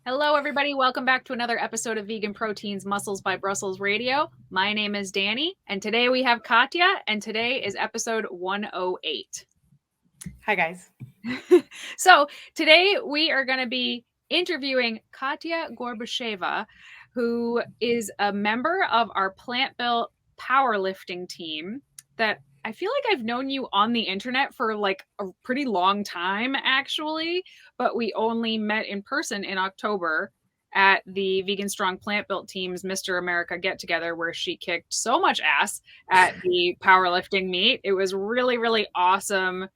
Hello, everybody. Welcome back to another episode of Vegan Proteins Muscles by Brussels Radio. My name is Danny, and today we have Katya, and today is episode 108. Hi, guys. So, today we are going to be interviewing Katya Gorbacheva, who is a member of our plant built powerlifting team that I feel like I've known you on the internet for like a pretty long time, actually, but we only met in person in October at the Vegan Strong Plant Built Team's Mr. America get together, where she kicked so much ass at the powerlifting meet. It was really, really awesome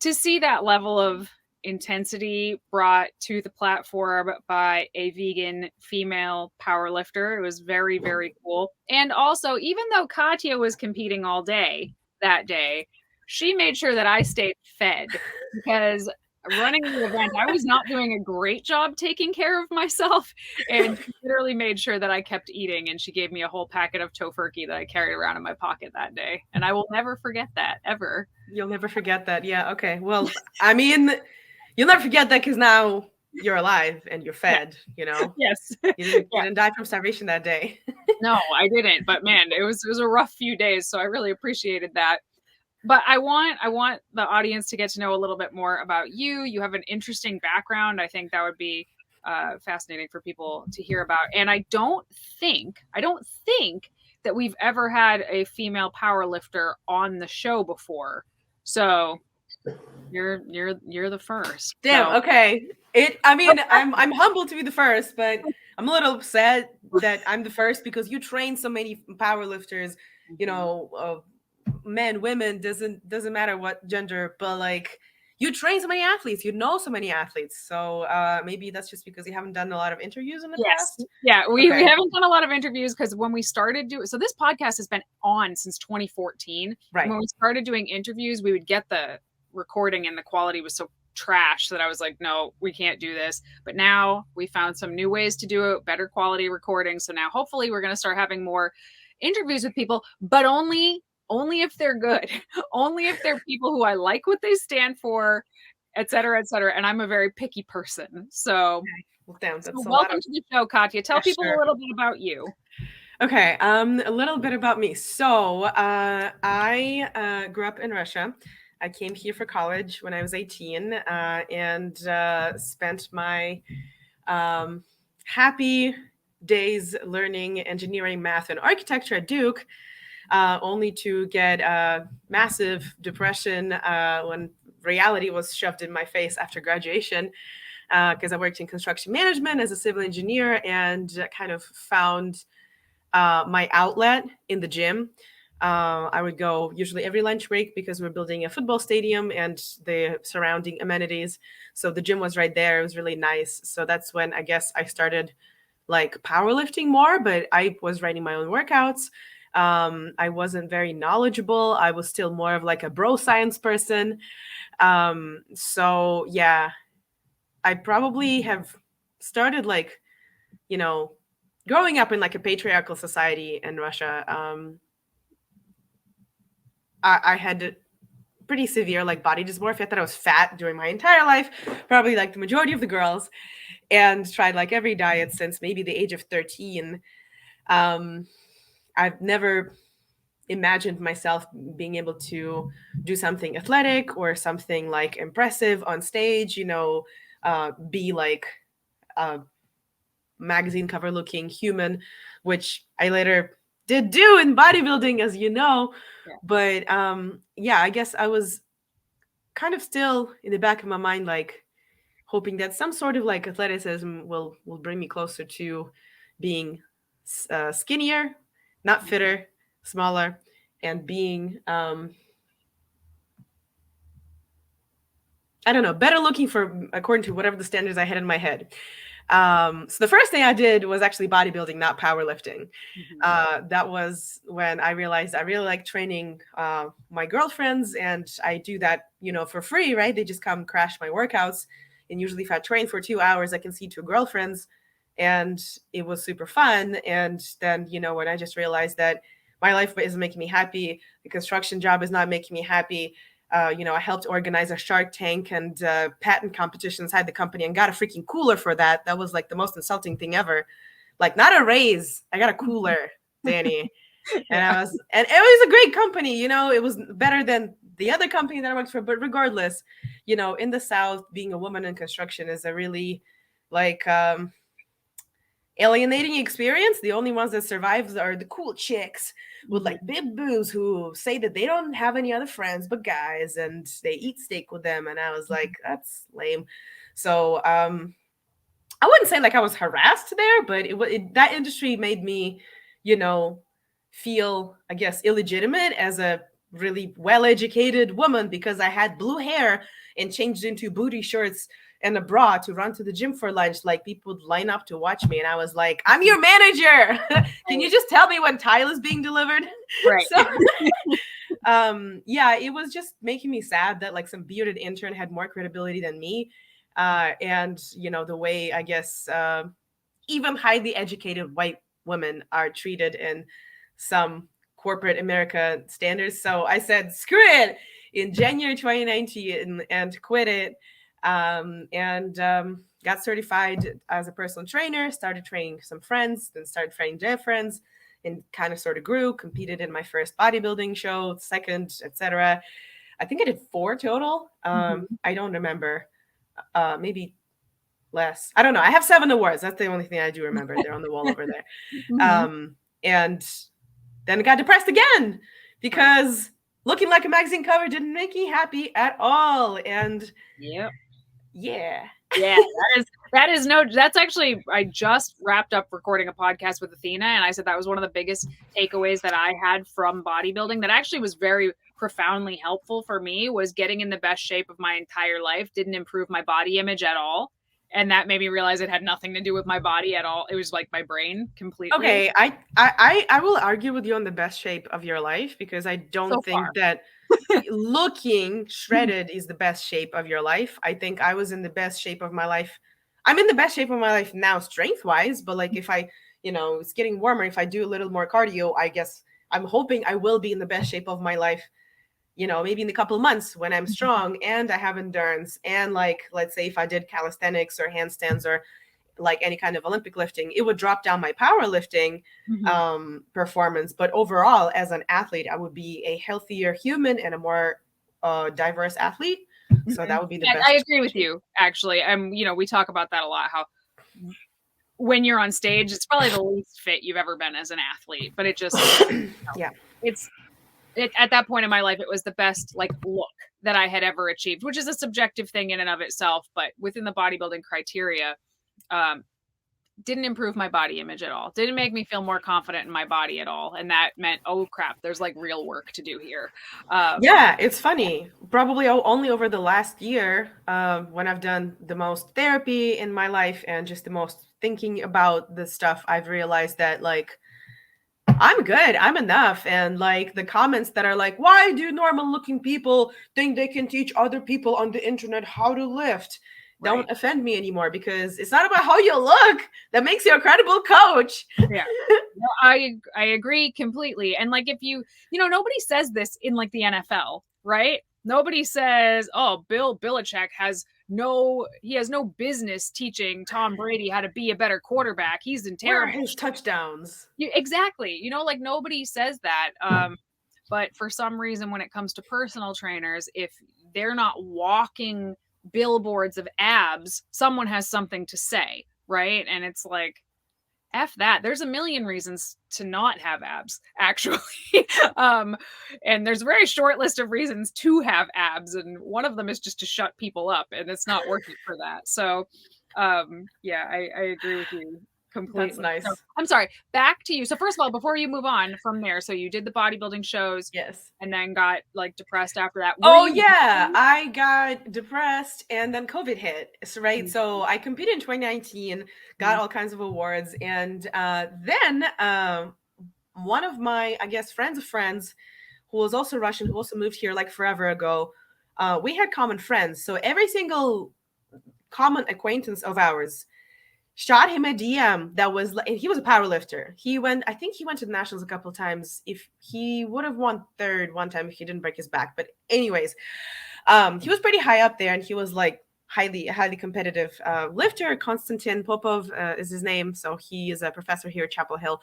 to see that level of intensity brought to the platform by a vegan female powerlifter. It was very, very cool. And also, even though Katya was competing all day that day, she made sure that I stayed fed because running the event, I was not doing a great job taking care of myself. And she literally made sure that I kept eating. And she gave me a whole packet of tofurkey that I carried around in my pocket that day. And I will never forget that, ever. You'll never forget that. Yeah. Okay. Well, I mean, you'll never forget that because now you're alive and you're fed. Yes. You Yeah. didn't die from starvation that day. No, I didn't. But man, it was a rough few days, so I really appreciated that. But I want the audience to get to know a little bit more about you. You have an interesting background. I think that would be fascinating for people to hear about. And I don't think that we've ever had a female powerlifter on the show before. So you're the first. Damn. So Okay. I'm humbled to be the first, but I'm a little upset that I'm the first because you train so many powerlifters. Men, women, doesn't matter what gender, but like you train so many athletes, you know so many athletes. So maybe that's just because you haven't done a lot of interviews in the yes. past. Yeah, we Okay. haven't done a lot of interviews because when we started doing, so this podcast has been on since 2014. Right. When we started doing interviews, we would get the recording and the quality was so trash that I was like, no, we can't do this. But now we found some new ways to do it, better quality recording. So now hopefully we're going to start having more interviews with people, but only if they're good, only if they're people who I like what they stand for, et cetera, et cetera. And I'm a very picky person. So Well, damn, that's a lot welcome of to the show, Katya. Tell people pressure. a little bit about you. Okay, a little bit about me. So I grew up in Russia. I came here for college when I was 18 and spent my happy days learning engineering, math, and architecture at Duke, only to get a massive depression when reality was shoved in my face after graduation. Because I worked in construction management as a civil engineer and kind of found my outlet in the gym. I would go usually every lunch break because we're building a football stadium and the surrounding amenities. So the gym was right there. It was really nice. So that's when I guess I started like powerlifting more, but I was writing my own workouts. I wasn't very knowledgeable. I was still more of like a bro science person. So yeah, I probably have started like, growing up in like a patriarchal society in Russia. I had pretty severe like body dysmorphia. I thought I was fat during my entire life, probably like the majority of the girls, and tried like every diet since maybe the age of 13. I've never imagined myself being able to do something athletic or something like impressive on stage, be like a magazine cover looking human, which I later did do in bodybuilding, as you know. Yeah. But yeah, I guess I was kind of still in the back of my mind, like hoping that some sort of like athleticism will bring me closer to being skinnier, not fitter, smaller, and being I don't know, better looking for according to whatever the standards I had in my head. So the first thing I did was actually bodybuilding, not powerlifting. That was when I realized I really like training my girlfriends, and I do that, for free, right? They just come crash my workouts, and usually if I train for 2 hours, I can see two girlfriends, and it was super fun. And then, when I just realized that my life isn't making me happy, the construction job is not making me happy, I helped organize a Shark Tank and patent competition inside the company and got a freaking cooler for that. That was like the most insulting thing ever. Like, not a raise, I got a cooler, Danny. And Yeah. and it was a great company, it was better than the other company that I worked for. But regardless, in the South, being a woman in construction is a really like alienating experience. The only ones that survive are the cool chicks with like big boobs who say that they don't have any other friends but guys, and they eat steak with them. And I was like, that's lame. So I wouldn't say like I was harassed there, but that industry made me, feel, I guess, illegitimate as a really well-educated woman because I had blue hair and changed into booty shorts and a bra to run to the gym for lunch. Like, people would line up to watch me, and I was like, I'm your manager. Can you just tell me when tile is being delivered? Right. So yeah, it was just making me sad that like some bearded intern had more credibility than me. And the way, I guess, even highly educated white women are treated in some corporate America standards. So I said, screw it, in January 2019 and quit it. And got certified as a personal trainer, started training some friends, then started training their friends, and kind of sort of grew, competed in my first bodybuilding show, second, etc. I think I did 4 total. I don't remember. Maybe less. I don't know. I have 7 awards. That's the only thing I do remember. They're on the wall over there. And then I got depressed again because looking like a magazine cover didn't make me happy at all. And Yep. yeah. Yeah, that's actually, I just wrapped up recording a podcast with Athena, and I said that was one of the biggest takeaways that I had from bodybuilding that actually was very profoundly helpful for me, was getting in the best shape of my entire life didn't improve my body image at all. And that made me realize it had nothing to do with my body at all. It was like my brain completely. Okay, I will argue with you on the best shape of your life, because I don't So think far. that looking shredded is the best shape of your life. I think I was in the best shape of my life. I'm in the best shape of my life now, strength wise, but like if I, it's getting warmer, if I do a little more cardio, I guess I'm hoping I will be in the best shape of my life, maybe in a couple of months when I'm strong and I have endurance. And like, let's say if I did calisthenics or handstands or like any kind of Olympic lifting, it would drop down my powerlifting performance. But overall, as an athlete, I would be a healthier human and a more diverse athlete. So that would be the best. I agree with you, actually. We talk about that a lot, how when you're on stage, it's probably the least fit you've ever been as an athlete, but it just, yeah, at that point in my life, it was the best like look that I had ever achieved, which is a subjective thing in and of itself, but within the bodybuilding criteria, didn't improve my body image at all. Didn't make me feel more confident in my body at all. And that meant, oh crap, there's like real work to do here. Yeah, it's funny. Probably only over the last year, when I've done the most therapy in my life and just the most thinking about the stuff, I've realized that like, I'm good. I'm enough. And like the comments that are like, why do normal looking people think they can teach other people on the internet how to lift? Right. Don't offend me anymore, because it's not about how you look that makes you a credible coach. Yeah. No, I agree completely. And like, if nobody says this in like the NFL, right? Nobody says, oh, Bill Belichick has no business teaching Tom Brady how to be a better quarterback. He's in terrible. Where are his touchdowns? Exactly. Like nobody says that. But for some reason, when it comes to personal trainers, if they're not walking billboards of abs, someone has something to say, right? And it's like, F that. There's a million reasons to not have abs, actually. And there's a very short list of reasons to have abs, and one of them is just to shut people up, and it's not working for that. So yeah, I agree with you completely. That's nice. So, I'm sorry, back to you. So first of all, before you move on from there, so you did the bodybuilding shows, yes, and then got like depressed after that. I got depressed, and then COVID hit, right? So I competed in 2019, got all kinds of awards, and then one of my, I guess, friends of friends, who was also Russian, who also moved here like forever ago, we had common friends. So every single common acquaintance of ours shot him a DM that was like, he was a power lifter. I think he went to the nationals a couple of times. If he would have won third one time if he didn't break his back. But anyways, he was pretty high up there, and he was like highly competitive lifter. Konstantin Popov is his name, so he is a professor here at Chapel Hill.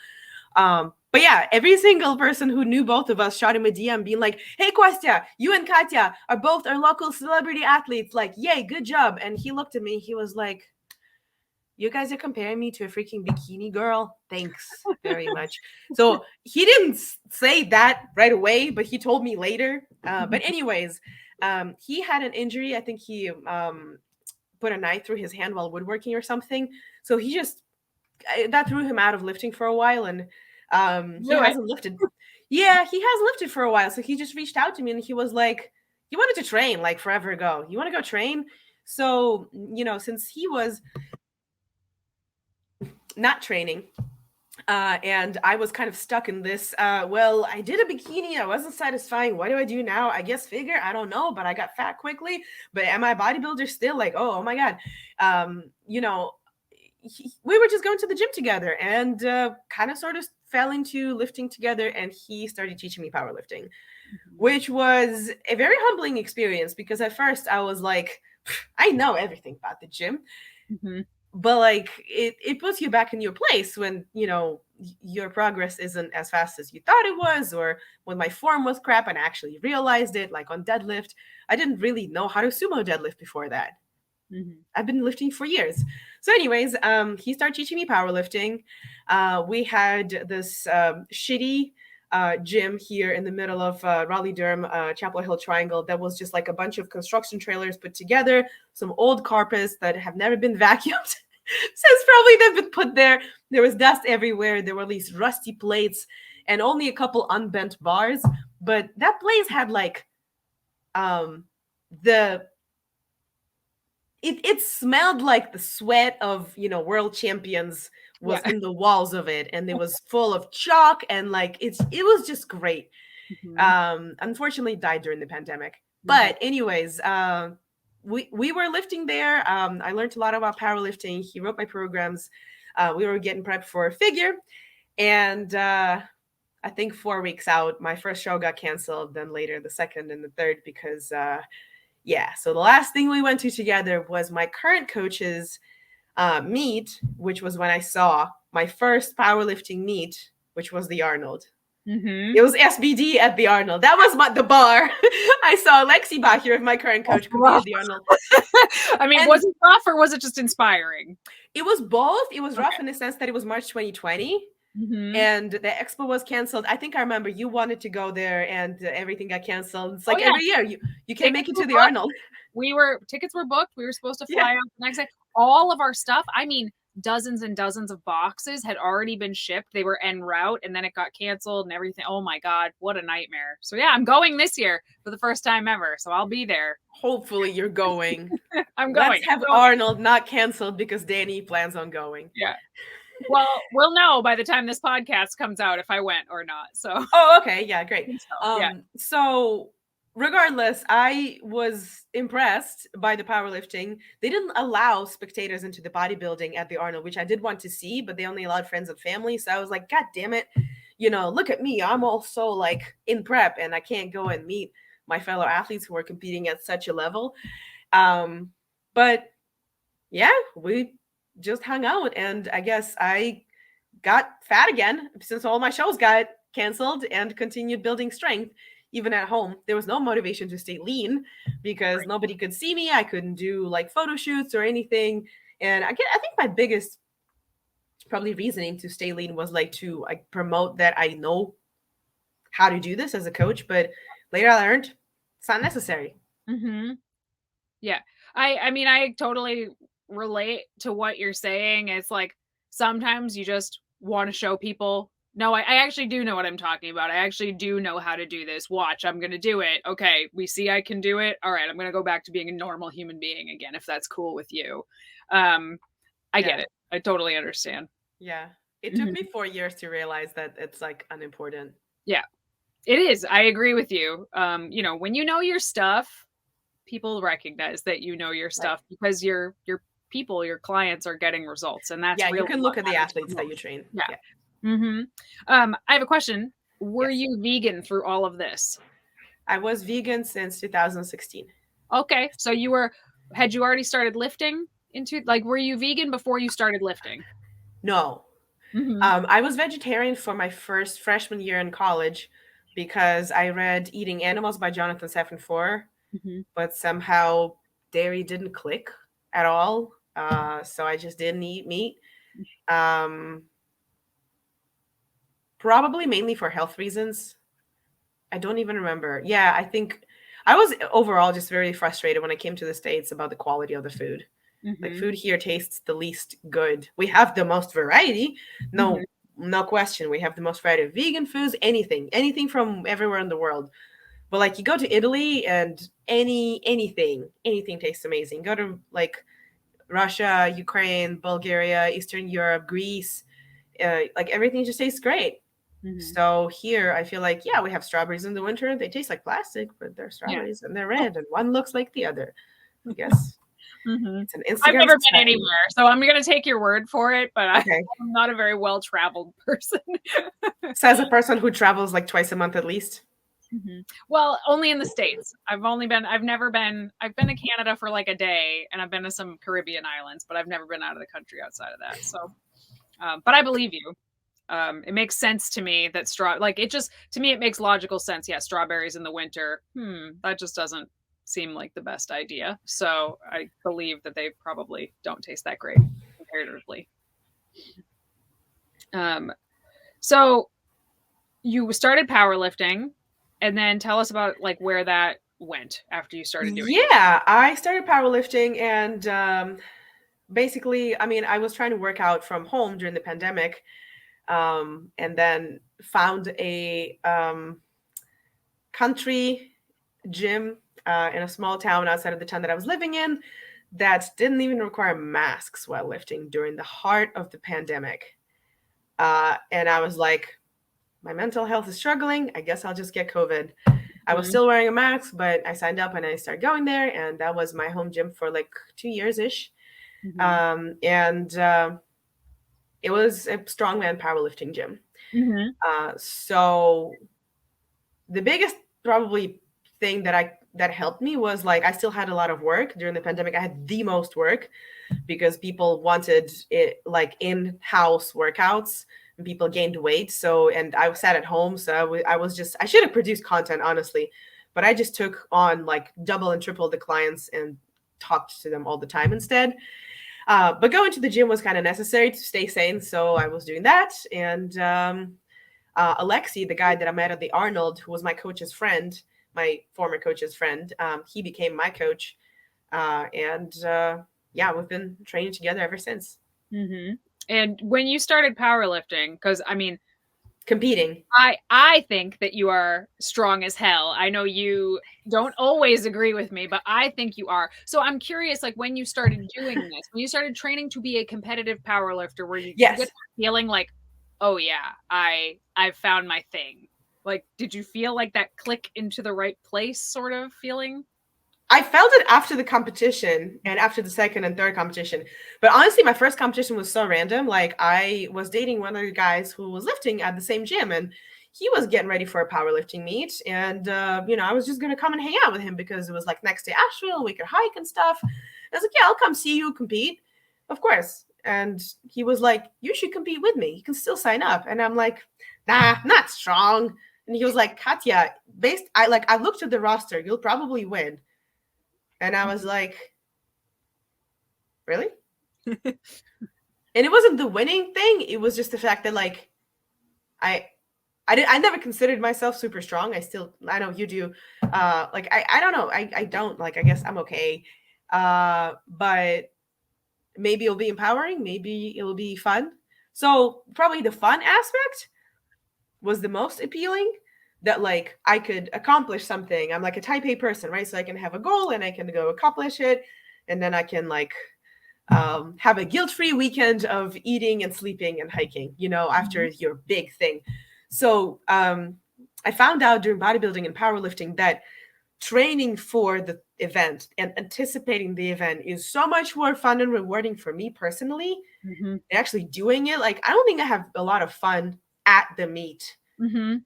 But yeah, every single person who knew both of us shot him a DM being like, hey, Kostya, you and Katya are both our local celebrity athletes. Like, yay, good job. And he looked at me. He was like, you guys are comparing me to a freaking bikini girl. Thanks very much. So he didn't say that right away, but he told me later. But anyways, he had an injury. I think he put a knife through his hand while woodworking or something. So that threw him out of lifting for a while, and he Really? hasn't lifted. Yeah, he has lifted for a while. So he just reached out to me, and he was like, he wanted to train like forever ago. You want to go train? So, since he was not training, and I was kind of stuck in this, well, I did a bikini. I wasn't satisfying. What do I do now? I guess figure. I don't know, but I got fat quickly. But am I a bodybuilder still? Like, oh my God. We were just going to the gym together, and kind of sort of fell into lifting together, and he started teaching me powerlifting, which was a very humbling experience, because at first I was like, I know everything about the gym. Mm-hmm. But like it puts you back in your place when your progress isn't as fast as you thought it was, or when my form was crap and I actually realized it, like on deadlift. I didn't really know how to sumo deadlift before that. Mm-hmm. I've been lifting for years. So anyways, he started teaching me powerlifting. We had this shitty gym here in the middle of Raleigh-Durham, Chapel Hill Triangle, that was just like a bunch of construction trailers put together, some old carpets that have never been vacuumed since probably they've been put there. There was dust everywhere. There were these rusty plates and only a couple unbent bars. But that place had like the it smelled like the sweat of world champions was Yeah. in the walls of it, and it was full of chalk, and like it was just great. Mm-hmm. Unfortunately died during the pandemic. Mm-hmm. But anyways, we were lifting there. I learned a lot about powerlifting. He wrote my programs. We were getting prepped for a figure, and I think 4 weeks out, my first show got canceled, then later the second and the third, because so the last thing we went to together was my current coach's meet, which was when I saw my first powerlifting meet, which was the Arnold. Mm-hmm. It was SBD at the Arnold. That was the bar. I saw Lexi Bachir, my current coach, compete at the Arnold. I mean, And was it rough or was it just inspiring? it was both. It was rough in the sense that it was March 2020. Mm-hmm. And the expo was canceled. I think I remember you wanted to go there, and everything got canceled. It's like every year you can't make it to the Arnold. Tickets were booked. We were supposed to Yeah. fly out the next day. All of our stuff, I mean, dozens and dozens of boxes had already been shipped. They were en route, and then it got canceled and everything. Oh my God, what a nightmare. So yeah, I'm going this year for the first time ever. So I'll be there. Hopefully you're going. I'm going. Let's have Arnold not canceled, because Danny plans on going. Yeah. Well, we'll know by the time this podcast comes out if I went or not. So. Oh, okay. Yeah, great. Yeah. So regardless, I was impressed by the powerlifting. They didn't allow spectators into the bodybuilding at the Arnold, which I did want to see, but they only allowed friends and family. So I was like, God damn it. Look at me. I'm also like in prep, and I can't go and meet my fellow athletes who are competing at such a level. But yeah, we just hung out, and I guess I got fat again since all my shows got canceled, and continued building strength even at home. There was no motivation to stay lean because nobody could see me. I couldn't do like photo shoots or anything. And I think my biggest probably reasoning to stay lean was like to promote that I know how to do this as a coach, but later I learned it's not necessary. Mm-hmm. Yeah. I mean, I totally relate to what you're saying. It's like sometimes you just want to show people, no, I actually do know what I'm talking about. I actually do know how to do this. Watch, I'm going to do it. Okay, we see I can do it. All right, I'm going to go back to being a normal human being again, if that's cool with you. I get it. I totally understand. Yeah. It took me 4 years to realize that it's like unimportant. Yeah, it is. I agree with you. When you know your stuff, people recognize that you know your stuff because you're people, your clients, are getting results, and that's Yeah, you really can what look at the matters the athletes that you most. train. Yeah. Yeah. Mm-hmm. I have a question. Were Yes. you vegan through all of this? I was vegan since 2016. Okay, so had you already started lifting into, like, were you vegan before you started lifting? No. Mm-hmm. I was vegetarian for my first freshman year in college because I read Eating Animals by Jonathan Safran Foer, Mm-hmm. but somehow dairy didn't click at all. So I just didn't eat meat. Um, Probably mainly for health reasons. I don't even remember. Yeah, I think I was overall just very frustrated when I came to the States about the quality of the food. Like Mm-hmm. food here tastes the least good. We have the most variety. Mm-hmm. No question. We have the most variety of vegan foods, anything from everywhere in the world. But like you go to Italy and anything tastes amazing. Go to like Russia, Ukraine, Bulgaria, Eastern Europe, Greece, like everything just tastes great. Mm-hmm. So here I feel like, yeah, we have strawberries in the winter. They taste like plastic, but they're Yeah. strawberries and they're red and one looks like the other. I guess Mm-hmm. it's an I've Instagram never been society. anywhere, so I'm going to take your word for it, but Okay. I'm not a very well-traveled person. Says a person who travels like twice a month at least. Mm-hmm. Well, only in the States. I've been to Canada for like a day, and I've been to some Caribbean islands, but I've never been out of the country outside of that. So, but I believe you. It makes sense to me that to me, it makes logical sense. Yeah, strawberries in the winter. That just doesn't seem like the best idea. So I believe that they probably don't taste that great comparatively. Um, so you started powerlifting, and then tell us about like where that went after you started doing it. Yeah, I started powerlifting and basically, I mean, I was trying to work out from home during the pandemic, and then found a country gym in a small town outside of the town that I was living in that didn't even require masks while lifting during the heart of the pandemic. And I was like, my mental health is struggling. I guess I'll just get COVID. I was Mm-hmm. still wearing a mask, but I signed up and I started going there, and that was my home gym for like 2 years ish. Mm-hmm. And It was a strongman powerlifting gym. Mm-hmm. So the biggest probably thing that helped me was like I still had a lot of work during the pandemic. I had the most work because people wanted it like in-house workouts and people gained weight. So and I sat at home, so I was just I should have produced content honestly, but I just took on like double and triple the clients and talked to them all the time instead. But going to the gym was kind of necessary to stay sane, so I was doing that. And Alexi, the guy that I met at the Arnold, who was my coach's friend, my former coach's friend, he became my coach, and yeah, we've been training together ever since. Mm-hmm. And when you started powerlifting, because I mean, Competing. I think that you are strong as hell. I know you don't always agree with me, but I think you are. So I'm curious, like when you started doing this, when you started training to be a competitive powerlifter, did you get Yes. that feeling like, oh yeah, I've found my thing? Like, did you feel like that click into the right place sort of feeling? I felt it after the competition and after the second and third competition. But honestly, my first competition was so random. Like I was dating one of the guys who was lifting at the same gym and he was getting ready for a powerlifting meet. And, I was just going to come and hang out with him because it was like next to Asheville. We could hike and stuff. I was like, yeah, I'll come see you compete. Of course. And he was like, you should compete with me. You can still sign up. And I'm like, nah, not strong. And he was like, Katya, I looked at the roster. You'll probably win. And I was like, really? And it wasn't the winning thing. It was just the fact that like I I never considered myself super strong. I know you do. I don't know. I don't like I guess I'm okay. But maybe it'll be empowering, maybe it'll be fun. So probably the fun aspect was the most appealing that like I could accomplish something. I'm like a type A person, right? So I can have a goal and I can go accomplish it. And then I can like have a guilt-free weekend of eating and sleeping and hiking, after your big thing. So I found out during bodybuilding and powerlifting that training for the event and anticipating the event is so much more fun and rewarding for me personally. Mm-hmm. Actually doing it, like, I don't think I have a lot of fun at the meet. Mm-hmm.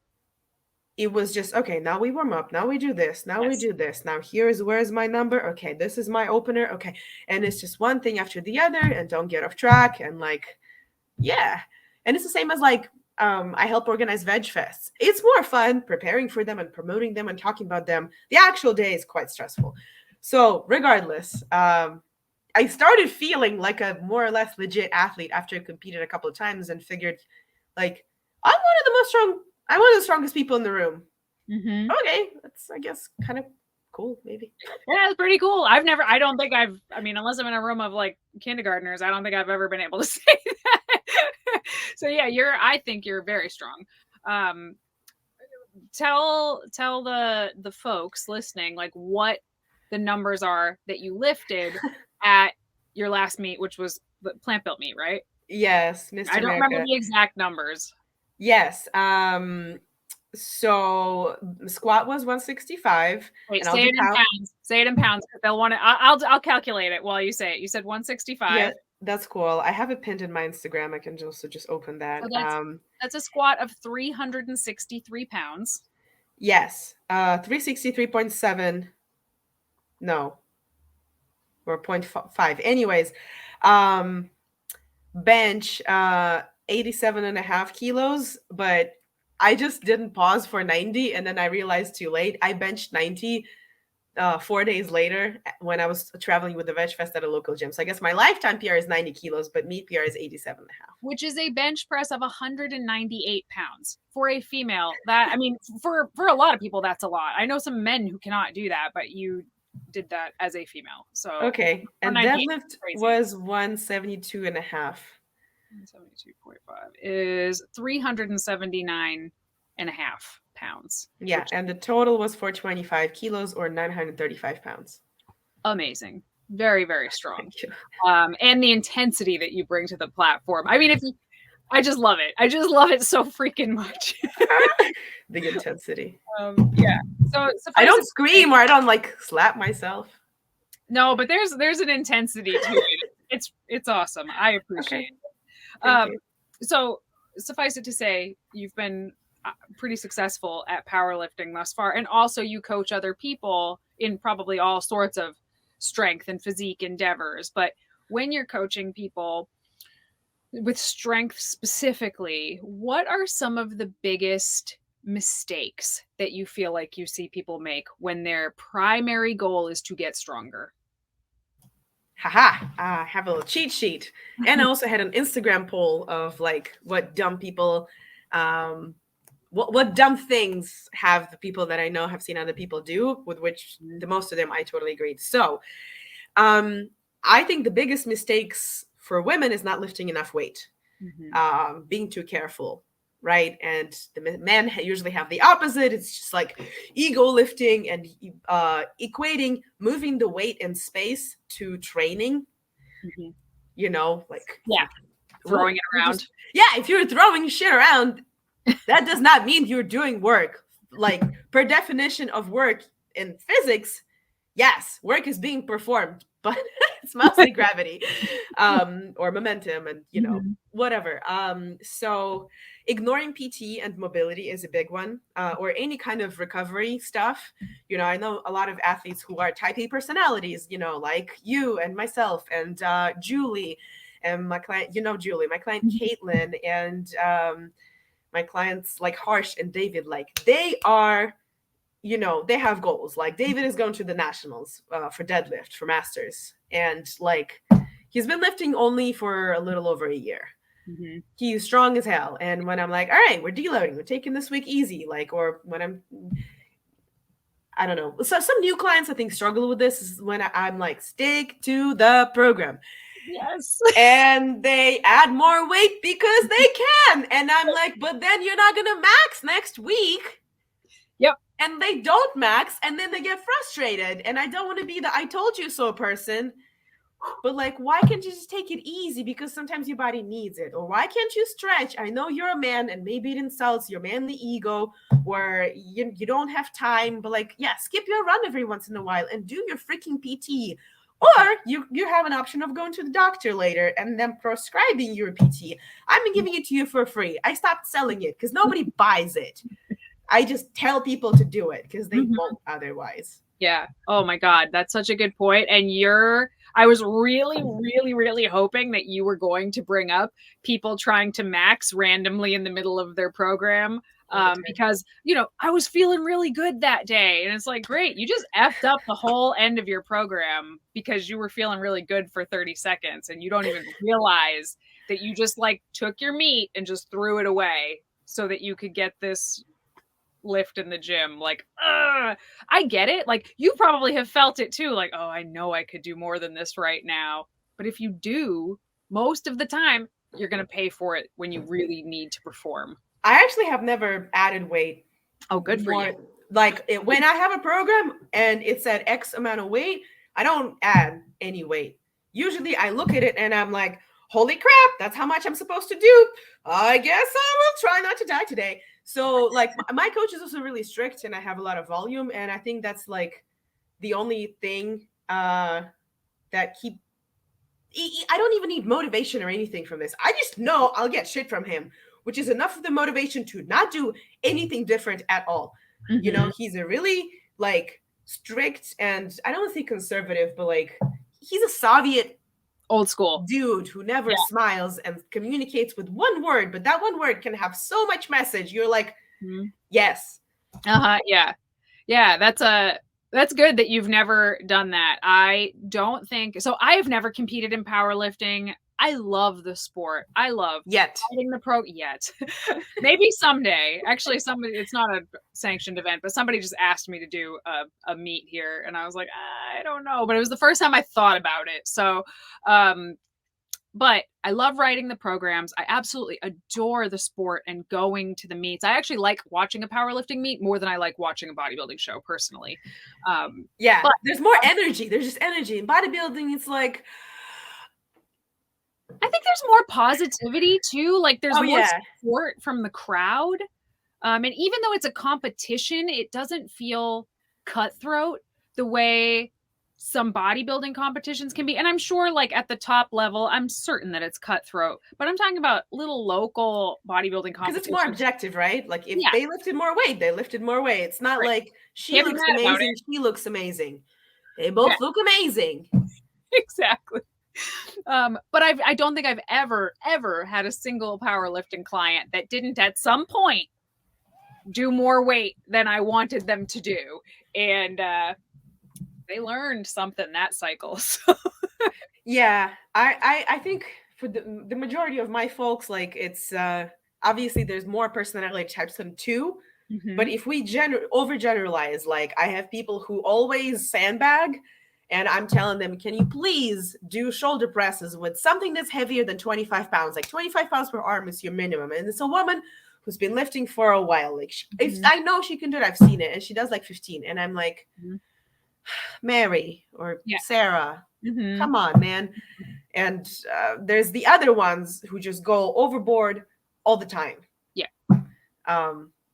It was just, okay, now we warm up, now we do this, now we Yes. do this, now where's my number, okay, this is my opener, okay, and it's just one thing after the other, and don't get off track, and like, yeah. And it's the same as like, I help organize veg fests. It's more fun preparing for them and promoting them and talking about them. The actual day is quite stressful. So regardless, I started feeling like a more or less legit athlete after I competed a couple of times and figured, like, I'm one of the strongest people in the room. Mm-hmm. Okay, that's, I guess, kind of cool, maybe. Yeah, it's pretty cool. I don't think I mean, unless I'm in a room of like kindergartners, I don't think I've ever been able to say that. So yeah, I think you're very strong. Tell the folks listening like what the numbers are that you lifted at your last meet, which was the plant built meet, right? Yes, Mr. I don't remember America. the exact numbers. Yes. So squat was 165. Wait, And I'll say do it in pounds. Say it in pounds because they'll want to. I'll calculate it while you say it. You said 165. Yeah, that's cool. I have it pinned in my Instagram. I can just open that. So that's a squat of 363 pounds. Yes. 363.7. No. Or 0.5. Anyways, bench 87.5 kilos, but I just didn't pause for 90, and then I realized too late. I benched 90 4 days later when I was traveling with the Veg Fest at a local gym. So I guess my lifetime PR is 90 kilos, but meet PR is 87.5. Which is a bench press of 198 pounds for a female. That, I mean, for a lot of people, that's a lot. I know some men who cannot do that, but you did that as a female. So okay, and deadlift was 172.5. 172.5 is 379.5 pounds. Yeah, and the total was 425 kilos or 935 pounds. Amazing. Very, very strong. And the intensity that you bring to the platform. I mean, I just love it. I just love it so freaking much. The intensity. Yeah. So I don't scream or I don't like slap myself. No, but there's an intensity to it. It's awesome. I appreciate it. So suffice it to say, you've been pretty successful at powerlifting thus far, and also you coach other people in probably all sorts of strength and physique endeavors. But when you're coaching people with strength specifically, what are some of the biggest mistakes that you feel like you see people make when their primary goal is to get stronger? Haha, I have a little cheat sheet. And I also had an Instagram poll of like what dumb people, what dumb things have the people that I know have seen other people do, with which the most of them I totally agreed. So I think the biggest mistakes for women is not lifting enough weight, being too careful, right? And the men usually have the opposite. It's just like ego lifting and equating moving the weight and space to training. You know, like throwing it around. If you're throwing shit around, that does not mean you're doing work. Like, per definition of work in physics, yes, work is being performed, but it's mostly gravity or momentum and, you know, whatever. So ignoring PT and mobility is a big one, or any kind of recovery stuff. You know, I know a lot of athletes who are type A personalities, you know, like you and myself and Julie and my client, you know, Julie, my client Caitlin, and my clients like Harsh and David, like they are, you know, they have goals. Like David is going to the nationals for deadlift for masters, and like he's been lifting only for a little over a year. He's strong as hell. And when I'm like, all right, we're deloading, we're taking this week easy, like, or when I don't know. So some new clients I think struggle with this is when I'm like, stick to the program. Yes. And they add more weight because they can. And I'm like, but then you're not gonna max next week. Yep. And they don't max, and then they get frustrated. And I don't want to be the I told you so person But like, why can't you just take it easy? Because sometimes your body needs it. Or why can't you stretch? I know you're a man and maybe it insults your manly ego, or you don't have time, but like, yeah, skip your run every once in a while and do your freaking PT. Or you have an option of going to the doctor later and then prescribing your PT. I'm giving it to you for free. I stopped selling it because nobody buys it. I just tell people to do it because they won't otherwise. Yeah. Oh my God. That's such a good point. And I was really, really, really hoping that you were going to bring up people trying to max randomly in the middle of their program. Because, I was feeling really good that day. And it's like, great, you just effed up the whole end of your program because you were feeling really good for 30 seconds and you don't even realize that you just like took your meat and just threw it away so that you could get this lift in the gym. Like, I get it. Like, you probably have felt it too. Like, oh, I know I could do more than this right now. But if you do, most of the time, you're going to pay for it when you really need to perform. I actually have never added weight. Oh, good for you. Like when I have a program and it's at X amount of weight, I don't add any weight. Usually I look at it and I'm like, holy crap, that's how much I'm supposed to do. I guess I will try not to die today. So like my coach is also really strict and I have a lot of volume. And I think that's like the only thing that I don't even need motivation or anything from this. I just know I'll get shit from him, which is enough of the motivation to not do anything different at all. Mm-hmm. He's a really like strict and I don't want to say conservative, but like he's a Soviet old school dude who never smiles and communicates with one word, but that one word can have so much message. You're like, yes. Yeah. That's good that you've never done that. I don't think so. I've never competed in powerlifting. I love the sport. I love fighting the pro yet. Maybe someday. Actually, it's not a sanctioned event, but somebody just asked me to do a meet here. And I was like, I don't know. But it was the first time I thought about it. So, but I love writing the programs. I absolutely adore the sport and going to the meets. I actually like watching a powerlifting meet more than I like watching a bodybuilding show personally. But there's more energy. There's just energy. In bodybuilding, it's like, I think there's more positivity too. Like there's more support from the crowd. And even though it's a competition, it doesn't feel cutthroat the way some bodybuilding competitions can be. And I'm sure like at the top level, I'm certain that it's cutthroat, but I'm talking about little local bodybuilding competitions. Because it's more objective, right? Like if they lifted more weight, they lifted more weight. It's not like she looks amazing, she looks amazing. They both look amazing. Exactly. But I don't think I've ever had a single powerlifting client that didn't at some point do more weight than I wanted them to do. And they learned something that cycle. So. Yeah, I think for the majority of my folks, like it's obviously there's more personality types than two. Mm-hmm. But if we overgeneralize, like I have people who always sandbag, and I'm telling them, can you please do shoulder presses with something that's heavier than 25 pounds? Like 25 pounds per arm is your minimum. And it's a woman who's been lifting for a while. Like if I know she can do it, I've seen it, and she does like 15. And I'm like, Mary or Sarah, come on, man. And there's the other ones who just go overboard all the time. Yeah.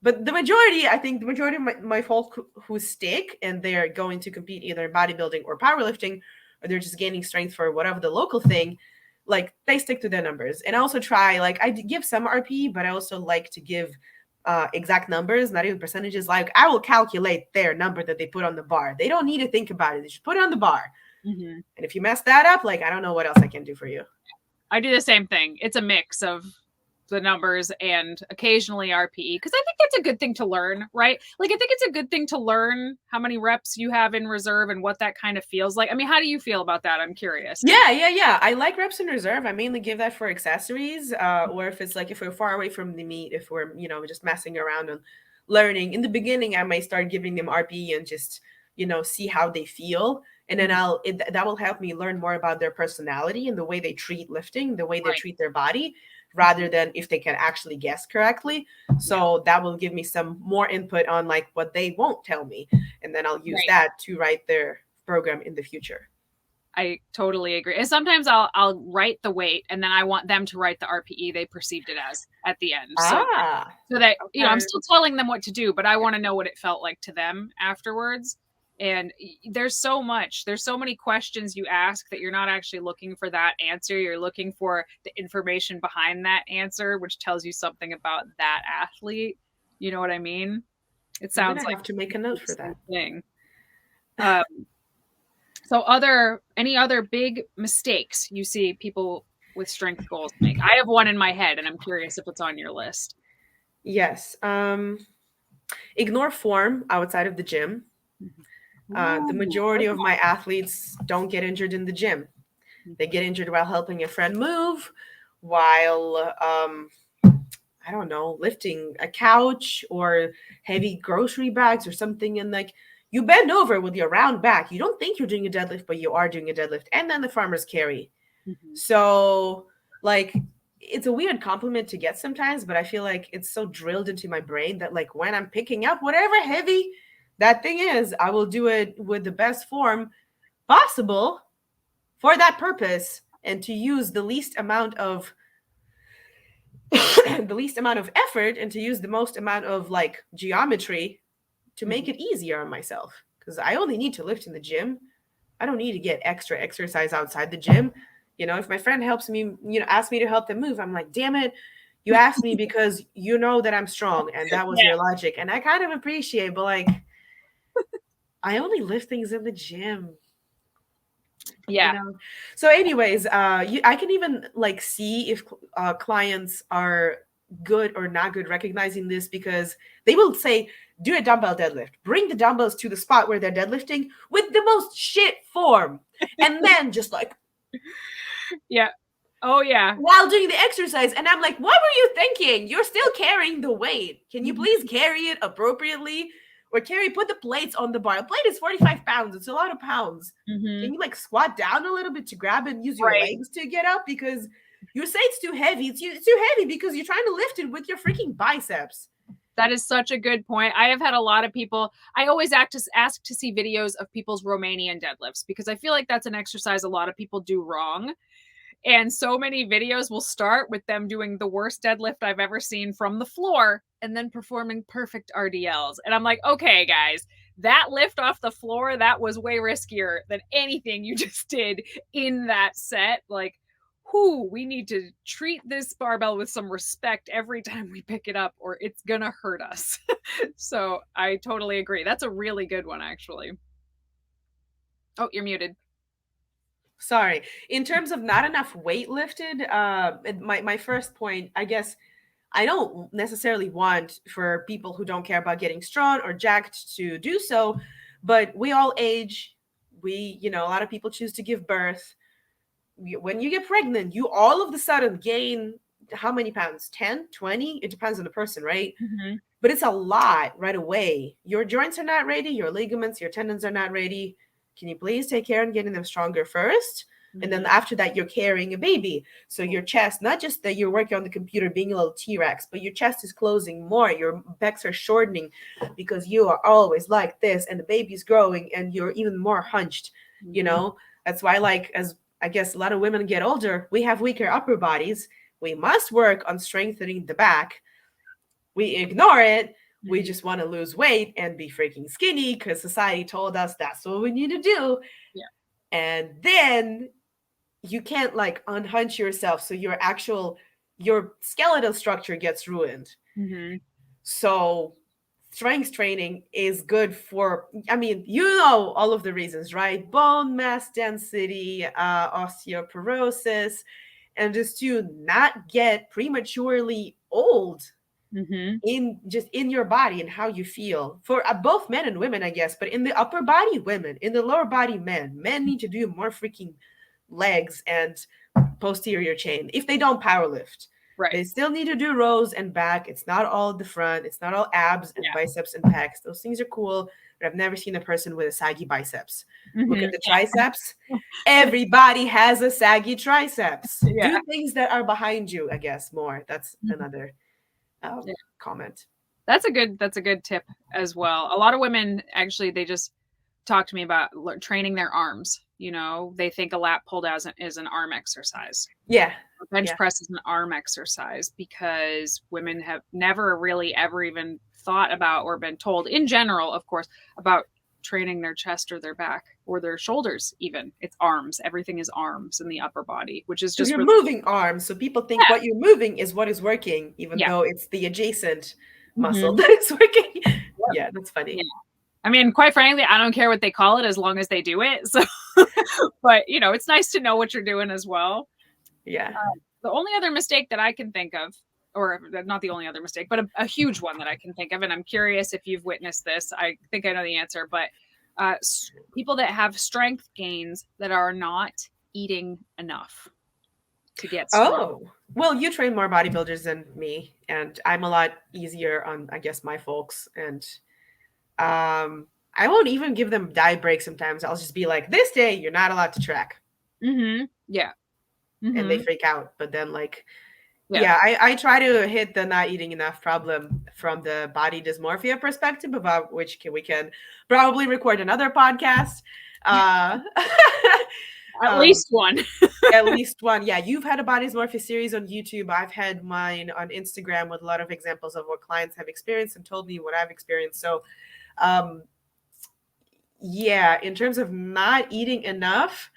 But the majority of my folk who stick and they're going to compete either in bodybuilding or powerlifting, or they're just gaining strength for whatever the local thing, like they stick to their numbers. And I also try, like I give some RP, but I also like to give exact numbers, not even percentages. Like I will calculate their number that they put on the bar. They don't need to think about it. They just put it on the bar. And if you mess that up, like I don't know what else I can do for you. I do the same thing. It's a mix of the numbers and occasionally RPE, because I think that's a good thing to learn, right? Like I think it's a good thing to learn how many reps you have in reserve and what that kind of feels like. I mean, how do you feel about that? I'm curious. Yeah. I like reps in reserve. I mainly give that for accessories, or if it's like if we're far away from the meet, if we're just messing around and learning. In the beginning, I might start giving them RPE and just see how they feel. And then that will help me learn more about their personality and the way they treat lifting, the way they treat their body, rather than if they can actually guess correctly. So that will give me some more input on like what they won't tell me. And then I'll use that to write their program in the future. I totally agree. And sometimes I'll write the weight and then I want them to write the RPE they perceived it as at the end. Ah, So that, I'm okay. still telling them what to do, but I want to know what it felt like to them afterwards. And there's so many questions you ask that you're not actually looking for that answer. You're looking for the information behind that answer, which tells you something about that athlete. You know what I mean? It I'm sounds gonna like have to make a the note for same that. thing. Um, so any other big mistakes you see people with strength goals make? I have one in my head and I'm curious if it's on your list. Yes. Ignore form outside of the gym. The Ooh, majority good of my athletes don't get injured in the gym. one. They get injured while helping a friend move, while I don't know, lifting a couch or heavy grocery bags or something. And like you bend over with your round back. You don't think you're doing a deadlift, but you are doing a deadlift. And then the farmer's carry. Mhm. So, like, it's a weird compliment to get sometimes, but I feel like it's so drilled into my brain that, like, when I'm picking up whatever heavy that thing is, I will do it with the best form possible for that purpose and to use the least amount of the least amount of effort and to use the most amount of like geometry to make Mhm. it easier on myself because I only need to lift in the gym. I don't need to get extra exercise outside the gym. If my friend helps me, asks me to help them move, I'm like, damn it, you asked me because you know that I'm strong and that was Yeah. your logic. And I kind of appreciate, but like, I only lift things in the gym. you Yeah. know so anyways, I can even like see if clients are good or not good recognizing this because they will say do a dumbbell deadlift, bring the dumbbells to the spot where they're deadlifting with the most shit form, and then just like Yeah. Oh yeah. while doing the exercise, and I'm like, what were you thinking? You're still carrying the weight. Can you please Mhm. carry it appropriately? Or put the plates on the bar. A plate is 45 pounds. It's a lot of pounds. Mhm. Can you like squat down a little bit to grab and use your Right. legs to get up? Because you say it's too heavy. It's too heavy because you're trying to lift it with your freaking biceps. That is such a good point. I have had a lot of people. I always ask to see videos of people's Romanian deadlifts because I feel like that's an exercise a lot of people do wrong. And so many videos will start with them doing the worst deadlift I've ever seen from the floor and then performing perfect RDLs. And I'm like, okay, guys, that lift off the floor, that was way riskier than anything you just did in that set. Like, we need to treat this barbell with some respect every time we pick it up, or it's gonna hurt us. So I totally agree. That's a really good one, actually. Oh, you're muted. Sorry. In terms of not enough weight lifted, my first point, I guess, I don't necessarily want for people who don't care about getting strong or jacked to do so, but we all age. A lot of people choose to give birth. When you get pregnant, you all of the sudden gain how many pounds? 10, 20? It depends on the person, right? Mhm. But it's a lot right away. Your joints are not ready, your ligaments, your tendons are not ready. Can you please take care in getting them stronger first? And then Mhm. after that, you're carrying a baby. So your chest, not just that you're working on the computer being a little T-Rex, but your chest is closing more. Your pecs are shortening because you are always like this, and the baby's growing, and you're even more hunched. You Mhm. know, that's why, like, as I guess a lot of women get older, we have weaker upper bodies. We must work on strengthening the back. We ignore it. We Mhm. just want to lose weight and be freaking skinny because society told us that's what we need to do. Yeah. And then you can't like unhunch yourself. So your skeletal structure gets ruined. Mhm. So strength training is good for, I mean, all of the reasons, right? Bone mass density, osteoporosis, and just to not get prematurely old Mhm. in your body and how you feel for both men and women, I guess. But in the upper body, women. In the lower body, men need to do more freaking legs and posterior chain if they don't power lift. Right. They still need to do rows and back. It's not all the front. It's not all abs and Yeah. biceps and pecs. Those things are cool, but I've never seen a person with a saggy biceps. Look Mhm. at the triceps. Everybody has a saggy triceps. Yeah. Do things that are behind you, I guess, more. That's Mhm. another Yeah. comment. That's a good tip as well. A lot of women actually they just talk to me about training their arms You know, they think a lat pull down is an arm exercise. Yeah. Bench Yeah. press is an arm exercise because women have never really ever even thought about or been told in general, of course, about training their chest or their back or their shoulders even. It's arms. Everything is arms in the upper body, which is So just you're really, moving arms, so people think yeah. what you're moving is what is working, even Yeah. though it's the adjacent muscle Mhm. that is working. Yep. Yeah, that's Yeah. funny. I mean, quite frankly, I don't care what they call it as long as they do it. So, but you know, it's nice to know what you're doing as well. Yeah. The only other mistake that I can think of, or not the only other mistake, but a huge one that I can think of, and I'm curious if you've witnessed this. I think I know the answer, but people that have strength gains that are not eating enough to get strong. Oh, well, you train more bodybuilders than me, and I'm a lot easier on, I guess, my folks. And I won't even give them diet breaks sometimes. I'll just be like, this day, you're not allowed to track. Mm-hmm. Yeah. And they Mm-hmm. freak out. But then, like, Yeah. yeah, I try to hit the not eating enough problem from the body dysmorphia perspective, about which we can probably record another podcast. Uh, At um, least one. at least one. Yeah, you've had a body dysmorphia series on YouTube. I've had mine on Instagram with a lot of examples of what clients have experienced and told me what I've experienced. So, um, yeah, in terms of not eating enough,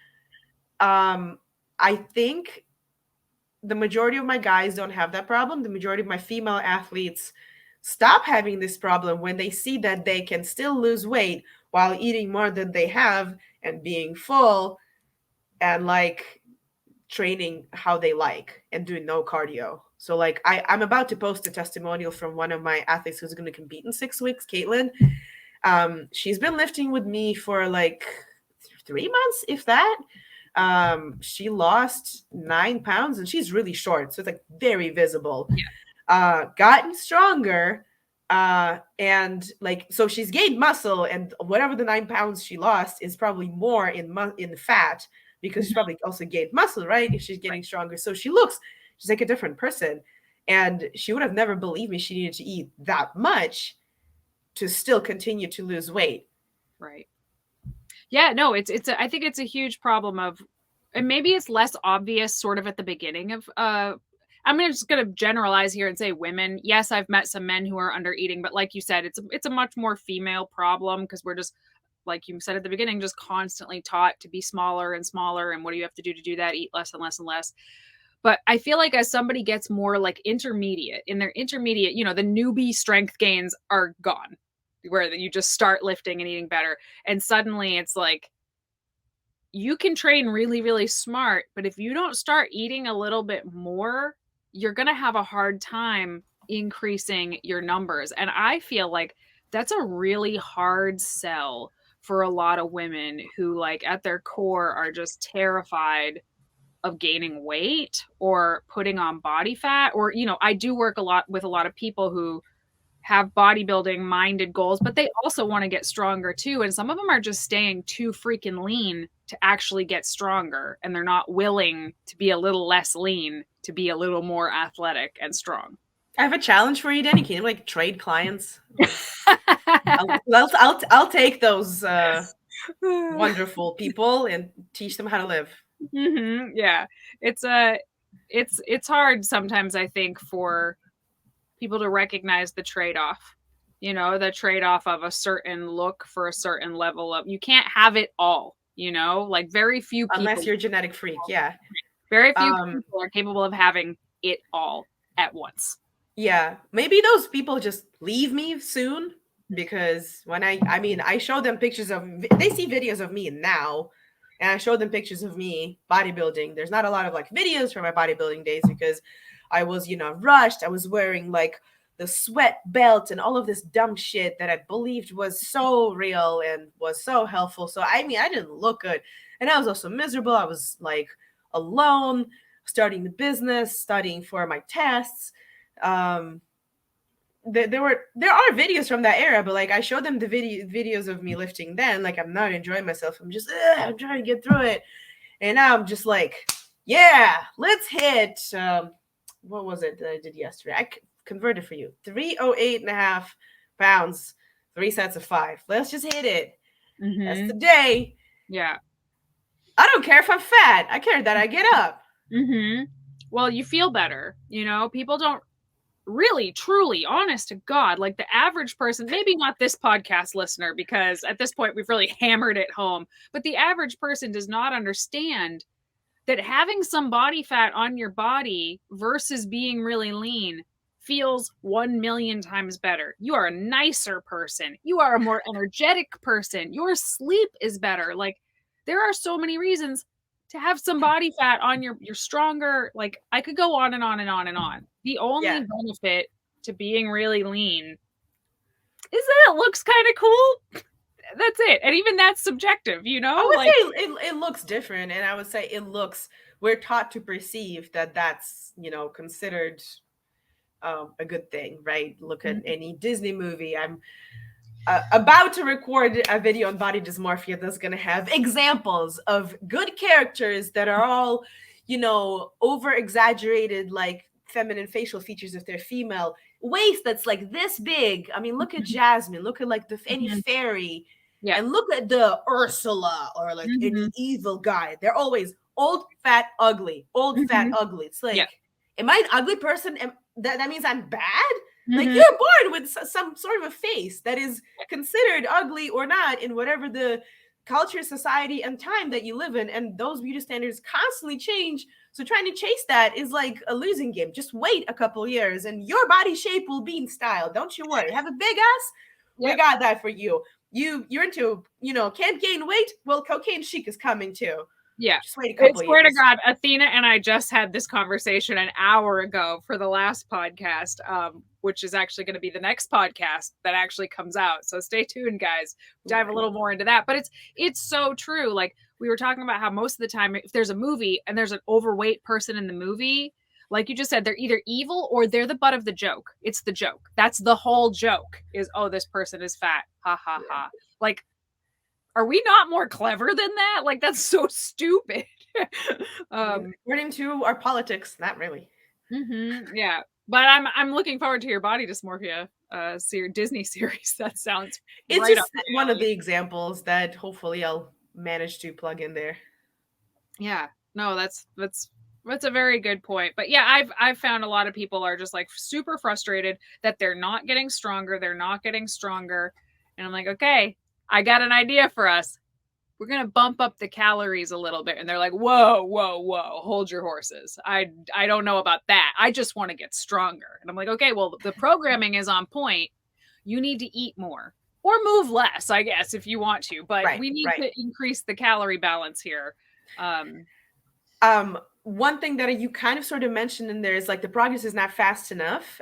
I think the majority of my guys don't have that problem. The majority of my female athletes stop having this problem when they see that they can still lose weight while eating more than they have and being full and like training how they like and doing no cardio. So like I'm about to post a testimonial from one of my athletes who's going to compete in 6 weeks, Caitlin. She's been lifting with me for like 3 months, if that. She lost 9 pounds and she's really short, so it's like very visible. Gotten stronger, and like so she's gained muscle, and whatever the 9 pounds she lost is probably more in fat because she's probably also gained muscle, right? If she's getting stronger, so she's like a different person, and she would have never believed me she needed to eat that much to still continue to lose weight. Right. Yeah, no, I think it's a huge problem of, and maybe it's less obvious sort of at the beginning of just gonna generalize here and say women. Yes, I've met some men who are under eating, but like you said, it's a much more female problem because we're just, like you said at the beginning, just constantly taught to be smaller and smaller, and what do you have to do that? Eat less and less and less. But I feel like as somebody gets more like intermediate, in their intermediate, you know, the newbie strength gains are gone, where you just start lifting and eating better. And suddenly it's like, you can train really, really smart, but if you don't start eating a little bit more, you're going to have a hard time increasing your numbers. And I feel like that's a really hard sell for a lot of women who, like, at their core are just terrified of gaining weight or putting on body fat. Or, you know, I do work a lot with a lot of people who have bodybuilding minded goals, but they also want to get stronger too. And some of them are just staying too freaking lean to actually get stronger. And they're not willing to be a little less lean to be a little more athletic and strong. I have a challenge for you, Danny. Can you like trade clients? I'll take those wonderful people and teach them how to live. Mm-hmm. Yeah, it's hard sometimes, I think, for people to recognize the trade-off. You know, the trade-off of a certain look for a certain level of, you can't have it all, you know, like very few Unless people, you're a genetic freak, yeah. very few people are capable of having it all at once. Yeah, maybe those people just leave me soon, because when I show them pictures of, they see videos of me now, and I show them pictures of me bodybuilding. There's not a lot of like videos from my bodybuilding days because I was, rushed. I was wearing like the sweat belt and all of this dumb shit that I believed was so real and was so helpful. So I didn't look good, and I was also miserable. I was like alone, starting the business, studying for my tests. There are videos from that era, but like I showed them the videos of me lifting then. Like I'm not enjoying myself. I'm just I'm trying to get through it, and now I'm just like, yeah, let's hit. What was it that I did yesterday? I converted for you 308.5 pounds, 3 sets of 5. Let's just hit it. Mm-hmm. That's the day. Yeah. I don't care if I'm fat. I care that I get up. Mm-hmm. Well, you feel better. People don't really, truly, honest to God, like the average person, maybe not this podcast listener, because at this point we've really hammered it home, but the average person does not understand that having some body fat on your body versus being really lean feels 1 million times better. You are a nicer person. You are a more energetic person. Your sleep is better. Like, there are so many reasons to have some body fat on you're stronger. Like, I could go on and on and on and on. The Yeah. only benefit to being really lean is that it looks kind of cool. That's it. And even that's subjective, I would like, say it looks different, and I would say we're taught to perceive that that's considered a good thing, right? Look at any Disney movie. I'm about to record a video on body dysmorphia that's going to have examples of good characters that are all, over exaggerated, like feminine facial features if they're female, waist that's like this big. I mean, look at Jasmine, look at like any Mhm. fairy, Yeah. and look at the Ursula or like any evil guy. They're always old, fat, ugly, old, fat, Mhm. ugly. It's Yeah. like, am I an ugly person? That means I'm bad? Like, Mhm. you're born with some sort of a face that is considered ugly or not in whatever the culture, society, and time that you live in. And those beauty standards constantly change. So trying to chase that is like a losing game. Just wait a couple years and your body shape will be in style. Don't you worry. Have a big ass? We Yep. got that for you. You're into, can't gain weight? Well, cocaine chic is coming too. Yeah. Just wait a I couple swear to years. God, Athena and I just had this conversation an hour ago for the last podcast, which is actually going to be the next podcast that actually comes out. So stay tuned, guys. Dive a little more into that. But it's so true. Like, we were talking about how most of the time, if there's a movie and there's an overweight person in the movie, like you just said, they're either evil or they're the butt of the joke. It's the joke. That's the whole joke is, oh, this person is fat. Ha ha ha. Like, are we not more clever than that? Like, that's so stupid. According to our politics, not really. Yeah, but I'm looking forward to your body dysmorphia Disney series. That sounds It's right up just my one of alley. the examples that hopefully I'll manage to plug in there. Yeah, no, that's a very good point. But yeah, I've found a lot of people are just like super frustrated that they're not getting stronger, and I'm like, okay, I got an idea for us. We're gonna bump up the calories a little bit, and they're like, whoa, whoa, whoa, hold your horses. I don't know about that. I just want to get stronger. And I'm like, okay, well, the programming is on point. You need to eat more or move less, I guess, if you want to, but we need to increase the calorie balance here. One thing that you kind of sort of mentioned in there is like the progress is not fast enough.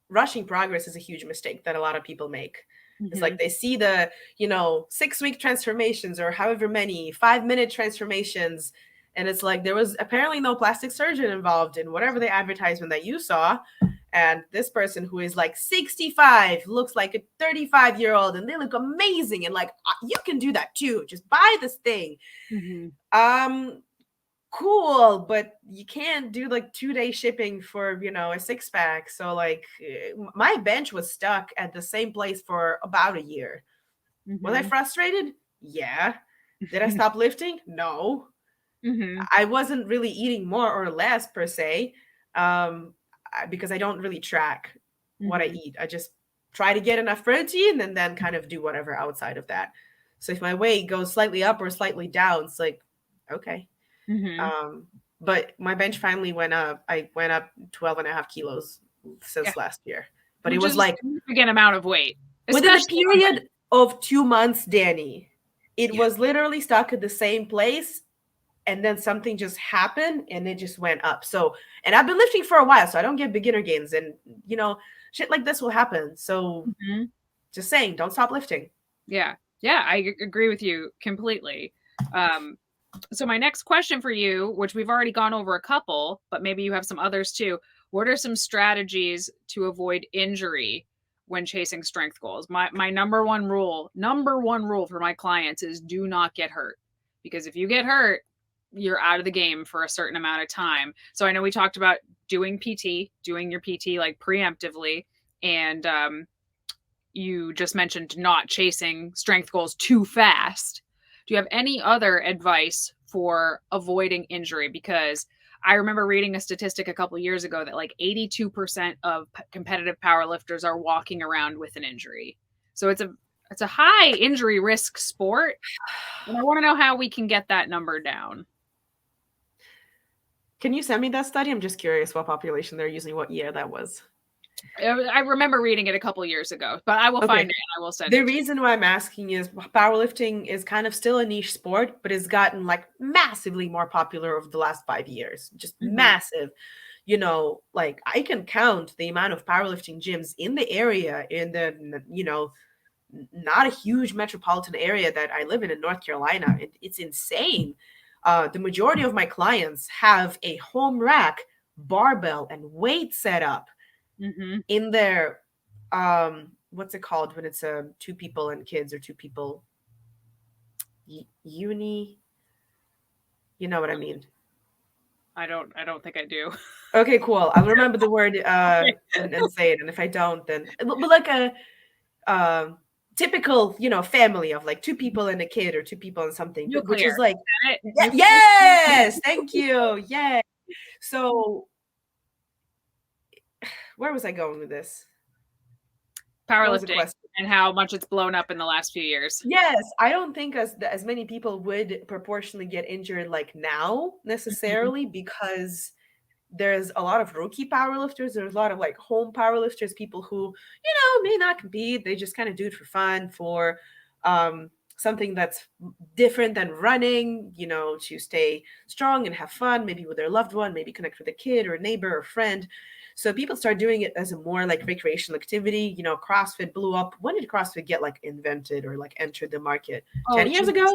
Rushing progress is a huge mistake that a lot of people make. It's like they see the 6-week transformations or however many 5-minute transformations, and it's like there was apparently no plastic surgeon involved in whatever the advertisement that you saw. And this person who is like 65 looks like a 35-year-old, and they look amazing, and like, you can do that too. Just buy this thing. Cool, but you can't do like 2-day shipping for a 6-pack. So like, my bench was stuck at the same place for about a year. Was I frustrated? Yeah. Did I stop lifting? No. I wasn't really eating more or less per se, because I don't really track what I eat. I just try to get enough protein and then kind of do whatever outside of that. So if my weight goes slightly up or slightly down, it's like, okay. But my bench finally went up. I went up 12.5 kilos since last year. But it was like a significant amount of weight. Within a period of 2 months, Danny, it was literally stuck at the same place. And then something just happened and it just went up. So, and I've been lifting for a while, so I don't get beginner gains. And, shit like this will happen. So just saying, don't stop lifting. Yeah. Yeah, I agree with you completely. So my next question for you, which we've already gone over a couple, but maybe you have some others too. What are some strategies to avoid injury when chasing strength goals? My number one rule for my clients is do not get hurt. Because if you get hurt, you're out of the game for a certain amount of time. So I know we talked about doing your PT like preemptively, and you just mentioned not chasing strength goals too fast. Do you have any other advice for avoiding injury? Because I remember reading a statistic a couple years ago that like 82% of competitive powerlifters are walking around with an injury. So it's a high injury risk sport, and I want to know how we can get that number down. Can you send me that study? I'm just curious what population they're using, what year that was. I remember reading it a couple years ago, but I will find it and I will send The it. reason why I'm asking is powerlifting is kind of still a niche sport, but it's gotten like massively more popular over the last 5 years. Just massive. You know, like I can count the amount of powerlifting gyms in the area, in the, you know, not a huge metropolitan area that I live in North Carolina. It's insane. The majority of my clients have a home rack, barbell, and weight setup in their what's it called when it's 2 people and kids, or 2 people uni, you know what I mean? I don't think I do. Okay, cool. I'll remember the word and say it, and if I don't, then but like a typical, you know, family of like 2 people and a kid, or 2 people and something, Nuclear. which is like yes, thank you. Yeah. So where was I going with this? Powerlifting and how much it's blown up in the last few years. Yes, I don't think as many people would proportionally get injured like now necessarily, because there's a lot of rookie powerlifters. There's a lot of like home powerlifters, people who, you know, may not compete. They just kind of do it for fun, for something that's different than running, you know, to stay strong and have fun, maybe with their loved one, maybe connect with a kid or a neighbor or friend. So people start doing it as a more like recreational activity. You know, CrossFit blew up. When did CrossFit get like invented or like entered the market? 10 years ago?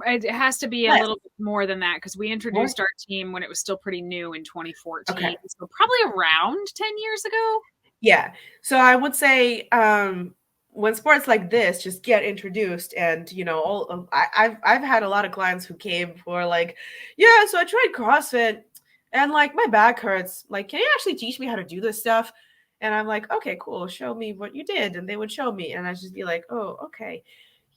It has to be a little bit more than that, because we introduced our team when it was still pretty new in 2014. Okay. So probably around 10 years ago. Yeah. So I would say when sports like this just get introduced, and you know, I've had a lot of clients who came for like, yeah, so I tried CrossFit and like my back hurts. Like, can you actually teach me how to do this stuff? And I'm like, okay, cool. Show me what you did. And they would show me, and I'd just be like, oh, okay.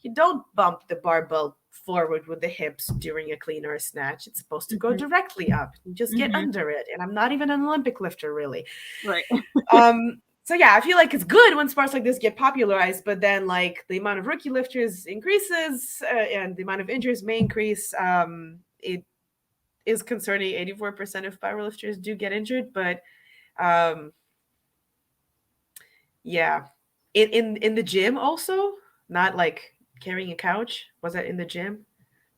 You don't bump the barbell forward with the hips during a clean or a snatch. It's supposed to go directly up. You just get under it. And I'm not even an Olympic lifter, really. Right. So yeah, I feel like it's good when sports like this get popularized, but then like the amount of rookie lifters increases, and the amount of injuries may increase. It is concerning. 84% of powerlifters do get injured, but yeah, in the gym also, not like carrying a couch. Was that in the gym?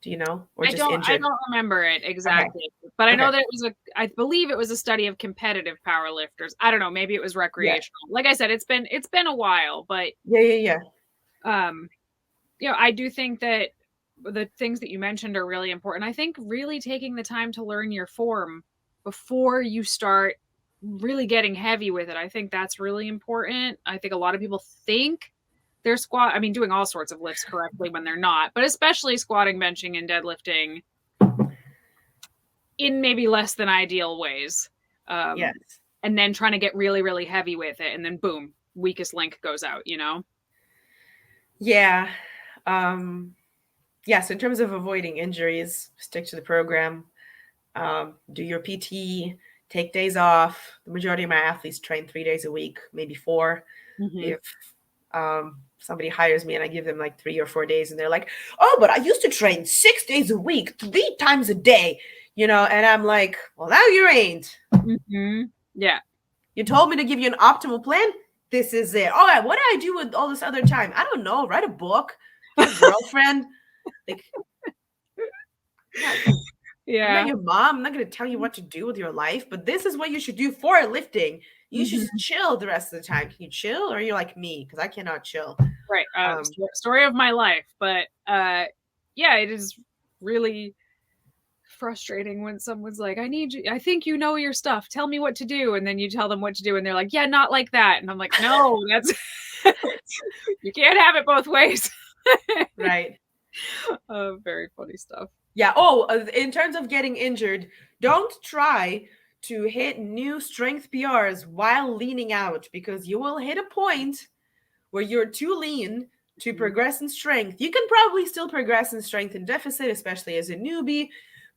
Do you know? Or just injured? I don't remember it exactly. Okay. But I know that it was I believe it was a study of competitive powerlifters. I don't know, maybe it was recreational. Yeah. Like I said, it's been a while, but yeah. You know, I do think that the things that you mentioned are really important. I think really taking the time to learn your form before you start really getting heavy with it, I think that's really important. I think a lot of people think they're doing all sorts of lifts correctly when they're not, but especially squatting, benching, and deadlifting in maybe less than ideal ways. Yes. And then trying to get really, really heavy with it. And then boom, weakest link goes out, you know? Yeah. Yes, in terms of avoiding injuries, stick to the program, do your PT, take days off. The majority of my athletes train 3 days a week, maybe 4. If somebody hires me and I give them like 3 or 4 days and they're like, oh, but I used to train 6 days a week, 3 times a day, you know, and I'm like, well, now you ain't. Yeah. You told me to give you an optimal plan. This is it. All right, what do I do with all this other time? I don't know. Write a book. Get a girlfriend. Like, yeah. I'm not your mom. I'm not going to tell you what to do with your life, but this is what you should do for lifting. You should just chill the rest of the time. Can you chill, or are you like me? Because I cannot chill. Right. Story of my life. But yeah, it is really frustrating when someone's like, I think you know your stuff. Tell me what to do. And then you tell them what to do. And they're like, yeah, not like that. And I'm like, no, that's you can't have it both ways. Right. Very funny stuff. Yeah. Oh, in terms of getting injured, don't try to hit new strength PRs while leaning out, because you will hit a point where you're too lean to Mhm. progress in strength. You can probably still progress in strength and deficit, especially as a newbie,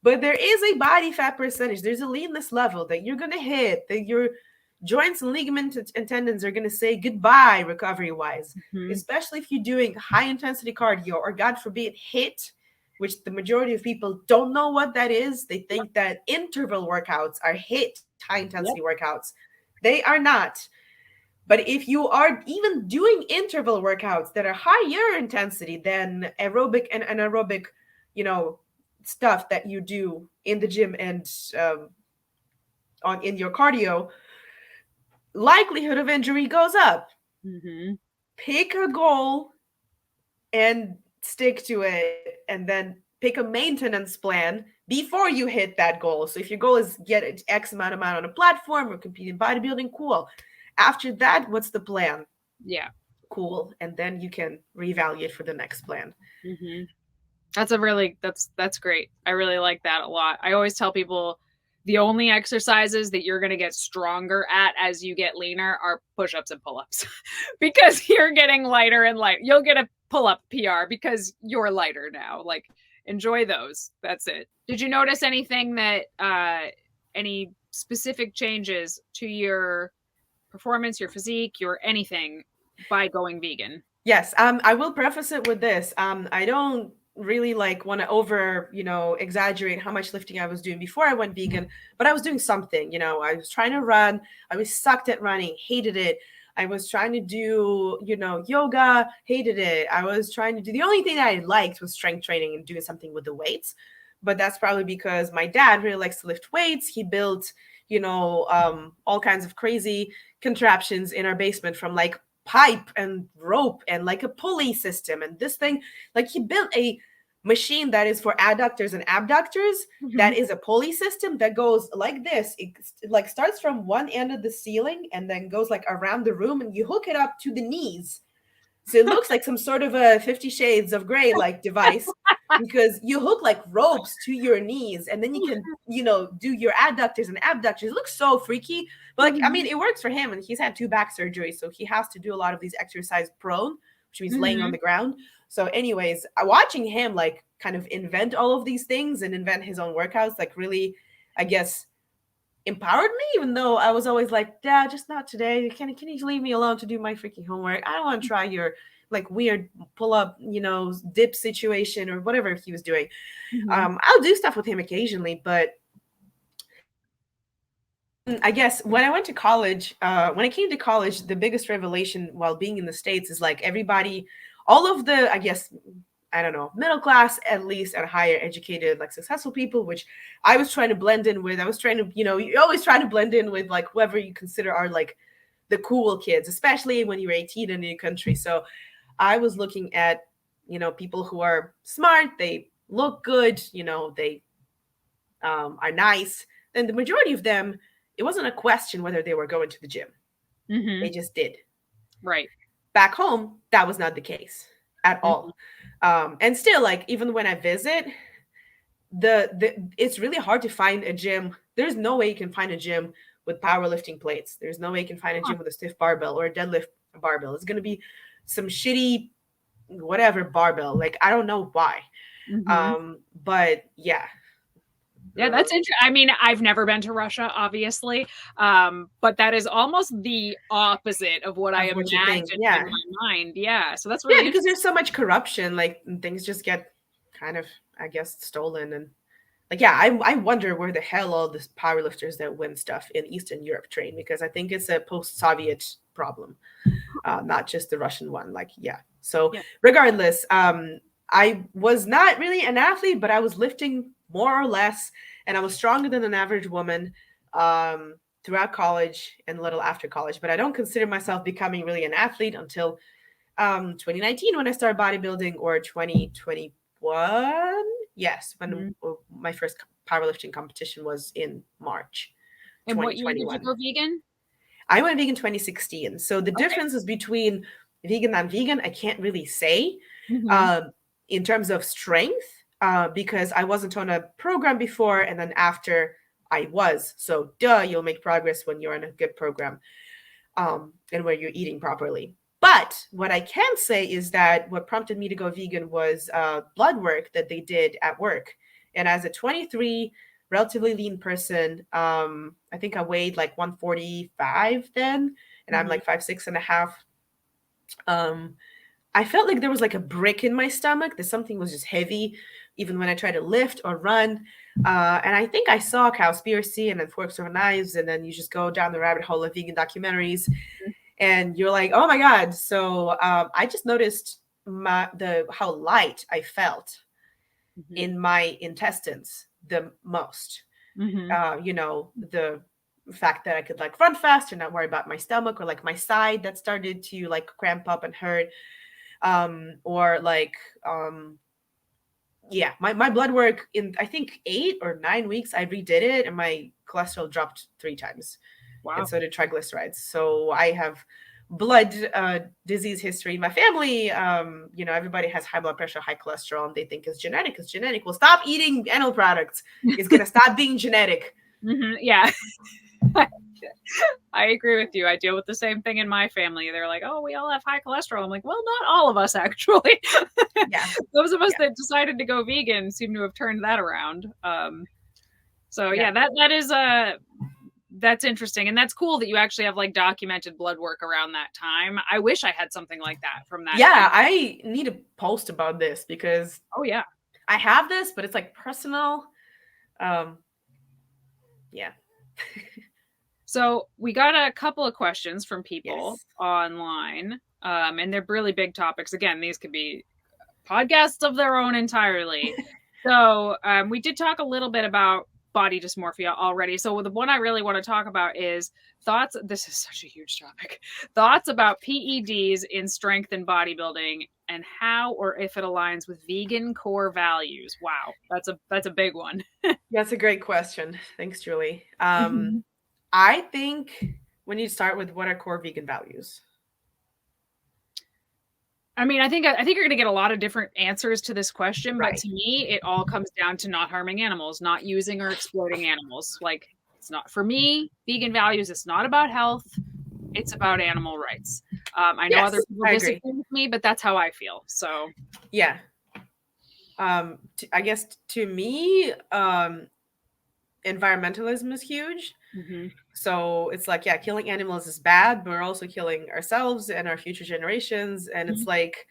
but there is a body fat percentage. There's a leanness level that you're going to hit, that your joints and ligaments and tendons are going to say goodbye recovery wise, Mhm. especially if you're doing high intensity cardio or, God forbid, HIIT, which the majority of people don't know what that is. They Yep. think that interval workouts are HIIT, high intensity Yep. workouts. They are not. But if you are even doing interval workouts that are higher intensity than aerobic and anaerobic, you know, stuff that you do in the gym and on in your cardio, likelihood of injury goes up. Mhm. Pick a goal and stick to it, and then pick a maintenance plan before you hit that goal. So if your goal is get X amount on a platform or compete in bodybuilding, cool. After that, what's the plan? Yeah. Cool, and then you can reevaluate for the next plan. Mhm. That's great. I really like that a lot. I always tell people the only exercises that you're going to get stronger at as you get leaner are push-ups and pull-ups because you're getting lighter and light. You'll get a pull-up PR because you're lighter now. Like enjoy those. That's it. Did you notice anything that any specific changes to your performance, your physique, your anything by going vegan? Yes, I will preface it with this. I don't really like want to over, exaggerate how much lifting I was doing before I went vegan, but I was doing something. I was trying to run. I was sucked at running, hated it. I was trying to do, yoga, hated it. I was trying to do the only thing that I liked was strength training and doing something with the weights. But that's probably because my dad really likes to lift weights. He built, all kinds of crazy contraptions in our basement from like pipe and rope and like a pulley system and this thing, like he built a machine that is for adductors and abductors, that Mhm. is a pulley system that goes like this. It like starts from one end of the ceiling and then goes like around the room, and you hook it up to the knees, so it looks like some sort of a 50 Shades of Grey like device, because you hook like ropes to your knees and then you can, do your adductors and abductors. It looks so freaky. But like, I mean, Mhm. it works for him, and he's had 2 back surgeries. So he has to do a lot of these exercise prone, which means laying on Mhm. the ground. So, anyways, watching him like kind of invent all of these things and invent his own workouts, like really, I guess, empowered me, even though I was always like, Dad, just not today. Can you leave me alone to do my freaking homework? I don't want to try your like weird pull up, dip situation or whatever he was doing. Mhm. I'll do stuff with him occasionally, but I guess when I went to college, when I came to college, the biggest revelation while being in the States is like everybody, all of the, I guess, I don't know, middle class at least and higher educated, like successful people, which I was trying to blend in with. I was trying to, you're always trying to blend in with like whoever you consider are like the cool kids, especially when you're 18 in a new country. So I was looking at, people who are smart, they look good, they are nice. Then the majority of them, it wasn't a question whether they were going to the gym. They Mhm. just did. Right. Back home, that was not the case at Mhm. all. And still, like even when I visit, the it's really hard to find a gym. There's no way you can find a gym with powerlifting plates. There's no way you can find a Huh. gym with a stiff barbell or a deadlift barbell. It's gonna be some shitty whatever barbell. Like I don't know why. Mhm. But yeah, Yeah, that's interesting. I mean, I've never been to Russia, obviously, but that is almost the opposite of what I of what you think. imagined in Yeah, my mind. Yeah, so that's yeah, really because there's interesting. so much corruption. Like things just get kind of, I guess, stolen. And like yeah, I wonder where the hell all these powerlifters that win stuff in Eastern Europe train, because I think it's a post-Soviet problem, not just the Russian one. Like yeah. So Yeah. regardless, I was not really an athlete, but I was lifting more or less, and I was stronger than an average woman throughout college and a little after college. But I don't consider myself becoming really an athlete until 2019 when I started bodybuilding, or 2021. Yes, when Mhm. my first powerlifting competition was in March And what year did you 2021. go vegan? I went vegan 2016. So the Okay. differences between vegan and vegan, I can't really say Mhm. um, in terms of strength, because I wasn't on a program before, and then after I was. So duh, you'll make progress when you're on a good program and where you're eating properly. But what I can say is that what prompted me to go vegan was blood work that they did at work. And as a 23, relatively lean person, I think I weighed like 145 then, and I'm like 5'6.5". Um, I felt like there was like a brick in my stomach, that something was just heavy, even when I tried to lift or run. And I think I saw Cowspiracy and then Forks Over Knives, and then you just go down the rabbit hole of vegan documentaries, and you're like, oh my god. So I just noticed how light I felt in my intestines the most. The fact that I could like run fast and not worry about my stomach, or like my side that started to like cramp up and hurt, or like yeah, my blood work in I think 8 or 9 weeks I redid it, and my cholesterol dropped 3 times. Wow. And so did triglycerides. So I have blood disease history in my family. Everybody has high blood pressure, high cholesterol, and they think it's genetic. It's genetic. Well, stop eating animal products. It's gonna stop being genetic. Yeah. I agree with you. I deal with the same thing in my family. They're like, oh, we all have high cholesterol. I'm like, well, not all of us, actually. Yeah. Those of us that decided to go vegan seem to have turned that around. That is that's interesting. And that's cool that you actually have like documented blood work around that time. I wish I had something like that from that. Yeah, time. I need to post about this because I have this, but it's like personal. Yeah. So we got a couple of questions from people online, and they're really big topics. Again, these could be podcasts of their own entirely. So we did talk a little bit about body dysmorphia already. So the one I really want to talk about is thoughts. This is such a huge topic. Thoughts about PEDs in strength and bodybuilding, and how or if it aligns with vegan core values. Wow, that's a big one. That's a great question. Thanks, Julie. I think we need to start with what are core vegan values. I mean, I think you're going to get a lot of different answers to this question, but to me, it all comes down to not harming animals, not using or exploiting animals. Like, it's not, for me, vegan values, it's not about health, it's about animal rights. I know other people disagree with me, but that's how I feel. So, yeah. I guess to me, environmentalism is huge. So it's like, killing animals is bad, but we're also killing ourselves and our future generations. And it's like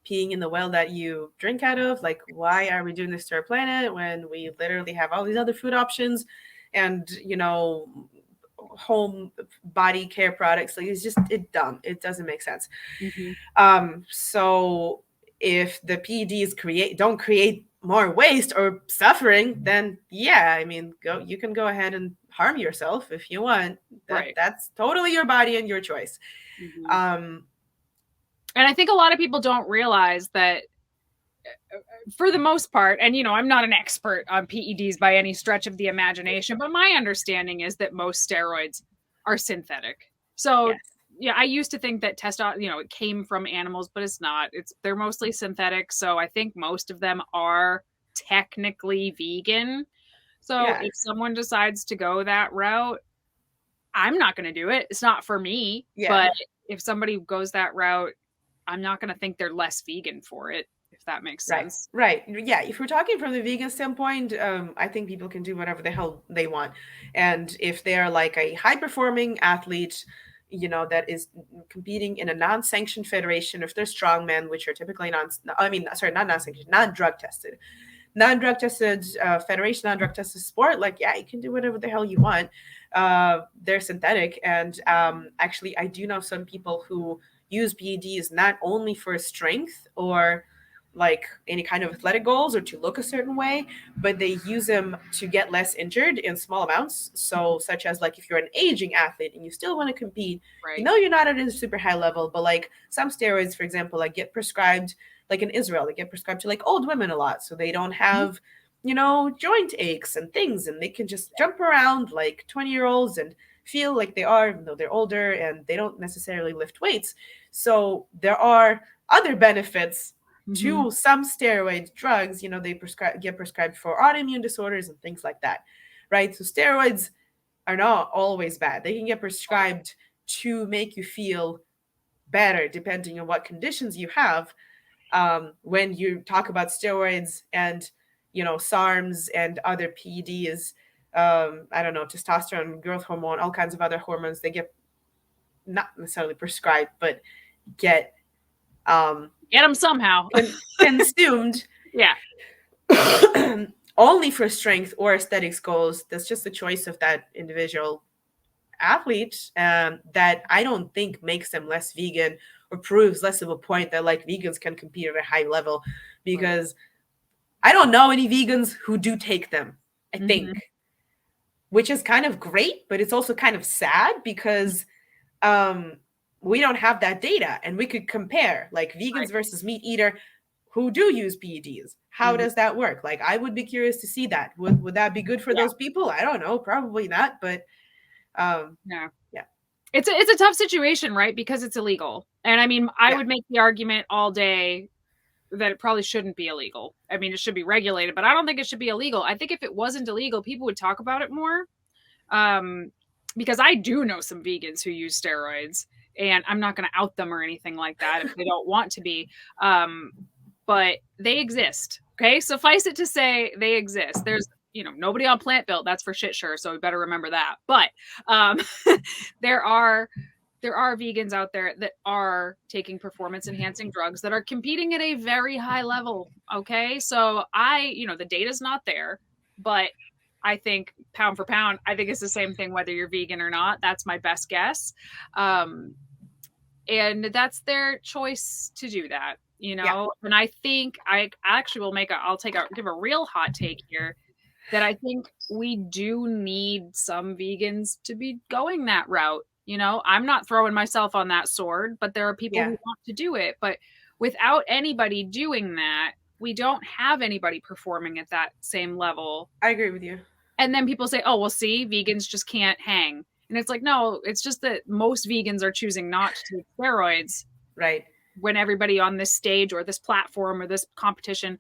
peeing in the well that you drink out of. Like, why are we doing this to our planet when we literally have all these other food options and, home body care products? Like, it's dumb. It doesn't make sense. So if the PEDs don't create more waste or suffering, then you can go ahead and harm yourself if you want. That's totally your body and your choice. And I think a lot of people don't realize that for the most part, and I'm not an expert on PEDs by any stretch of the imagination, but my understanding is that most steroids are synthetic. So I used to think that testosterone, it came from animals, but it's not. They're mostly synthetic. So I think most of them are technically vegan. So if someone decides to go that route, I'm not going to do it. It's not for me. But if somebody goes that route, I'm not going to think they're less vegan for it, if that makes sense. Right. Yeah. If we're talking from the vegan standpoint, I think people can do whatever the hell they want. And if they're like a high performing athlete, that is competing in a non-sanctioned federation, if they're strongmen, which are typically not non-sanctioned, non-drug tested federation, non-drug tested sport, like, you can do whatever the hell you want. They're synthetic. And actually, I do know some people who use PEDs not only for strength or like any kind of athletic goals or to look a certain way, but they use them to get less injured in small amounts. So such as like if you're an aging athlete and you still want to compete, you're not at a super high level, but like some steroids, for example, like get prescribed, like in Israel, they get prescribed to like old women a lot. So they don't have, joint aches and things, and they can just jump around like 20-year-olds and feel like they are, even though they're older, and they don't necessarily lift weights. So there are other benefits to some steroid drugs. They get prescribed for autoimmune disorders and things like that, right? So steroids are not always bad. They can get prescribed to make you feel better depending on what conditions you have. When you talk about steroids and, SARMs and other PEDs, I don't know, testosterone, growth hormone, all kinds of other hormones, they get not necessarily prescribed, but get Get them somehow. consumed. Yeah. Only for strength or aesthetics goals. That's just the choice of that individual athlete, that I don't think makes them less vegan or proves less of a point that like vegans can compete at a high level, because I don't know any vegans who do take them, I think, which is kind of great, but it's also kind of sad because we don't have that data, and we could compare like vegans versus meat eater who do use PEDs. How does that work? Like, I would be curious to see that. Would that be good for those people? I don't know, probably not, but yeah. It's a tough situation, right? Because it's illegal. And I mean, I would make the argument all day that it probably shouldn't be illegal. I mean, it should be regulated, but I don't think it should be illegal. I think if it wasn't illegal, people would talk about it more. Because I do know some vegans who use steroids, and I'm not going to out them or anything like that if they don't want to be. But they exist. Okay. Suffice it to say they exist. There's, nobody on Plant Built, that's for shit sure. So we better remember that. But there are vegans out there that are taking performance enhancing drugs that are competing at a very high level. Okay. So the data's not there, but I think pound for pound, I think it's the same thing whether you're vegan or not. That's my best guess. And that's their choice to do that, and I think I actually will give a real hot take here, that I think we do need some vegans to be going that route. I'm not throwing myself on that sword, but there are people who want to do it. But without anybody doing that, we don't have anybody performing at that same level. I agree with you. And then people say, oh, well, see, vegans just can't hang. And it's like, no, it's just that most vegans are choosing not to take steroids. Right. When everybody on this stage or this platform or this competition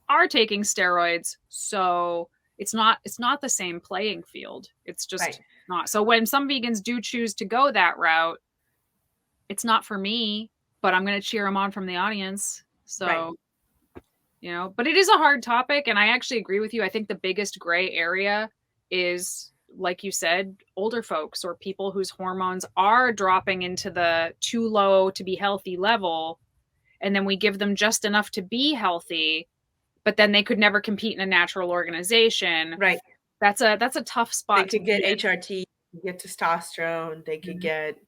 are taking steroids. So it's not the same playing field. It's just not. So when some vegans do choose to go that route, it's not for me, but I'm going to cheer them on from the audience. So, but it is a hard topic. And I actually agree with you. I think the biggest gray area is, like you said, older folks or people whose hormones are dropping into the too low to be healthy level. And then we give them just enough to be healthy, but then they could never compete in a natural organization. Right. That's a tough spot. They could get HRT, get testosterone, they could get,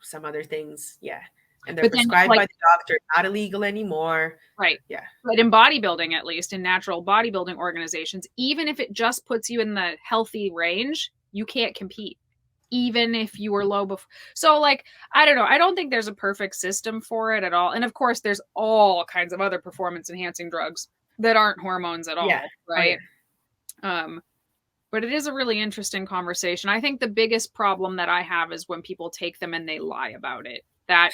some other things. Yeah. And they're prescribed by the doctor, not illegal anymore. Right. Yeah. But in bodybuilding, at least in natural bodybuilding organizations, even if it just puts you in the healthy range, you can't compete, even if you were low before. So I don't know. I don't think there's a perfect system for it at all. And of course, there's all kinds of other performance enhancing drugs that aren't hormones at all. Right. But it is a really interesting conversation. I think the biggest problem that I have is when people take them and they lie about it. That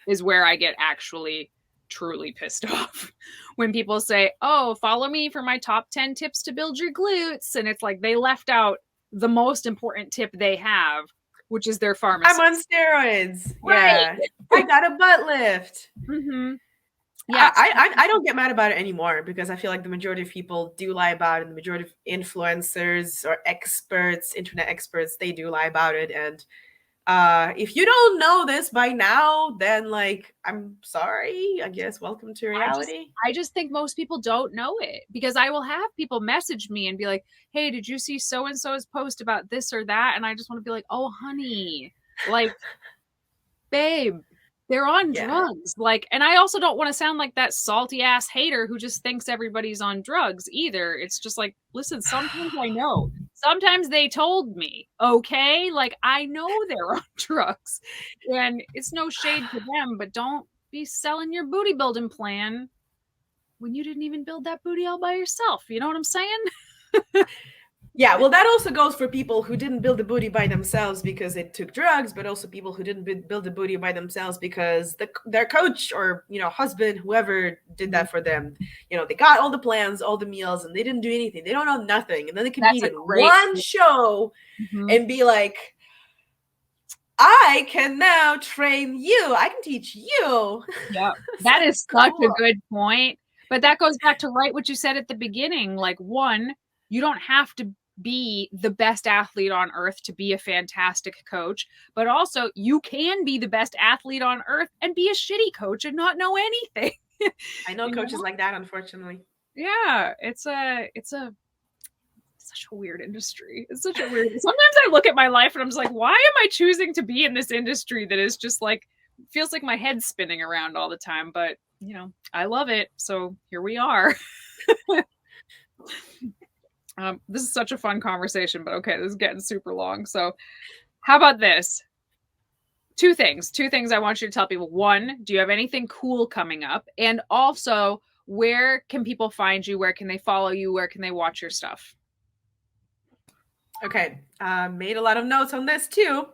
is where I get actually truly pissed off. When people say, oh, follow me for my top 10 tips to build your glutes. And it's like they left out the most important tip they have, which is their pharmacy. I'm on steroids. Right. Yeah. I got a butt lift. Yeah. I don't get mad about it anymore, because I feel like the majority of people do lie about it. And the majority of influencers or experts, internet experts, they do lie about it. And if you don't know this by now, then I'm sorry, I guess. Welcome to reality. I just think most people don't know it, because I will have people message me and be like, hey, did you see so-and-so's post about this or that? And I just want to be like, oh, honey, babe, they're on drugs. And I also don't want to sound like that salty ass hater who just thinks everybody's on drugs either. It's just listen, sometimes I know. Sometimes they told me, okay? I know they're on drugs. And it's no shade to them, but don't be selling your booty building plan when you didn't even build that booty all by yourself. You know what I'm saying? Yeah, well, that also goes for people who didn't build the booty by themselves because they took drugs, but also people who didn't build the booty by themselves because their coach or, husband, whoever did that for them, they got all the plans, all the meals, and they didn't do anything. They don't know nothing. And then they compete in one show and be like, I can now train you. I can teach you. Yeah, So that it's is such a cool. good point. But that goes back to right what you said at the beginning. Like, one, you don't have to be the best athlete on earth to be a fantastic coach, but also you can be the best athlete on earth and be a shitty coach and not know anything. I know You coaches know? like that, unfortunately. Yeah, it's a such a weird industry. It's such a weird. Sometimes I look at my life and I'm just like, why am I choosing to be in this industry that is just like feels like my head's spinning around all the time? But I love it. So here we are. This is such a fun conversation, but okay, this is getting super long. So how about this? Two things I want you to tell people. One, do you have anything cool coming up? And also, where can people find you? Where can they follow you? Where can they watch your stuff? Okay, made a lot of notes on this too.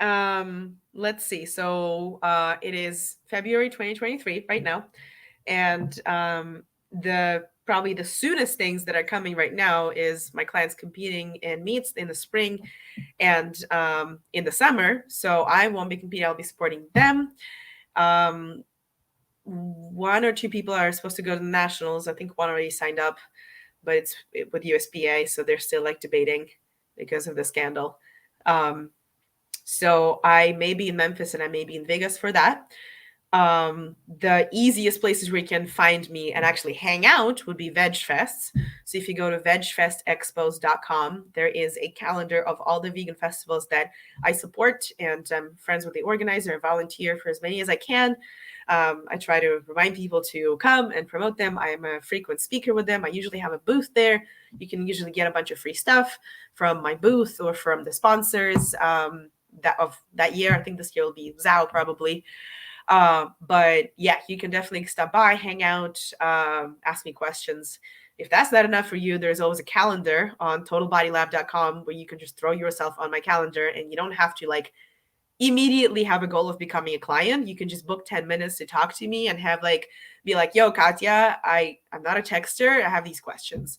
Let's see. So it is February 2023 right now, and the probably the soonest things that are coming right now is my clients competing in meets in the spring and in the summer. So I won't be competing. I'll be supporting them. Um, one or two people are supposed to go to the nationals. I think one already signed up, but it's with USPA, so they're still like debating because of the scandal. So I may be in Memphis and I may be in Vegas for that. The easiest places where you can find me and actually hang out would be Veg Fests. So if you go to vegfestexpos.com, there is a calendar of all the vegan festivals that I support, and I'm friends with the organizer and volunteer for as many as I can. I try to remind people to come and promote them. I am a frequent speaker with them. I usually have a booth there. You can usually get a bunch of free stuff from my booth or from the sponsors. That year, I think this year will be Zao probably. But yeah, you can definitely stop by, hang out, ask me questions. If that's not enough for you, there's always a calendar on totalbodylab.com where you can just throw yourself on my calendar, and you don't have to like immediately have a goal of becoming a client. You can just book 10 minutes to talk to me and have like be like, yo, Katya, I'm not a texter. I have these questions.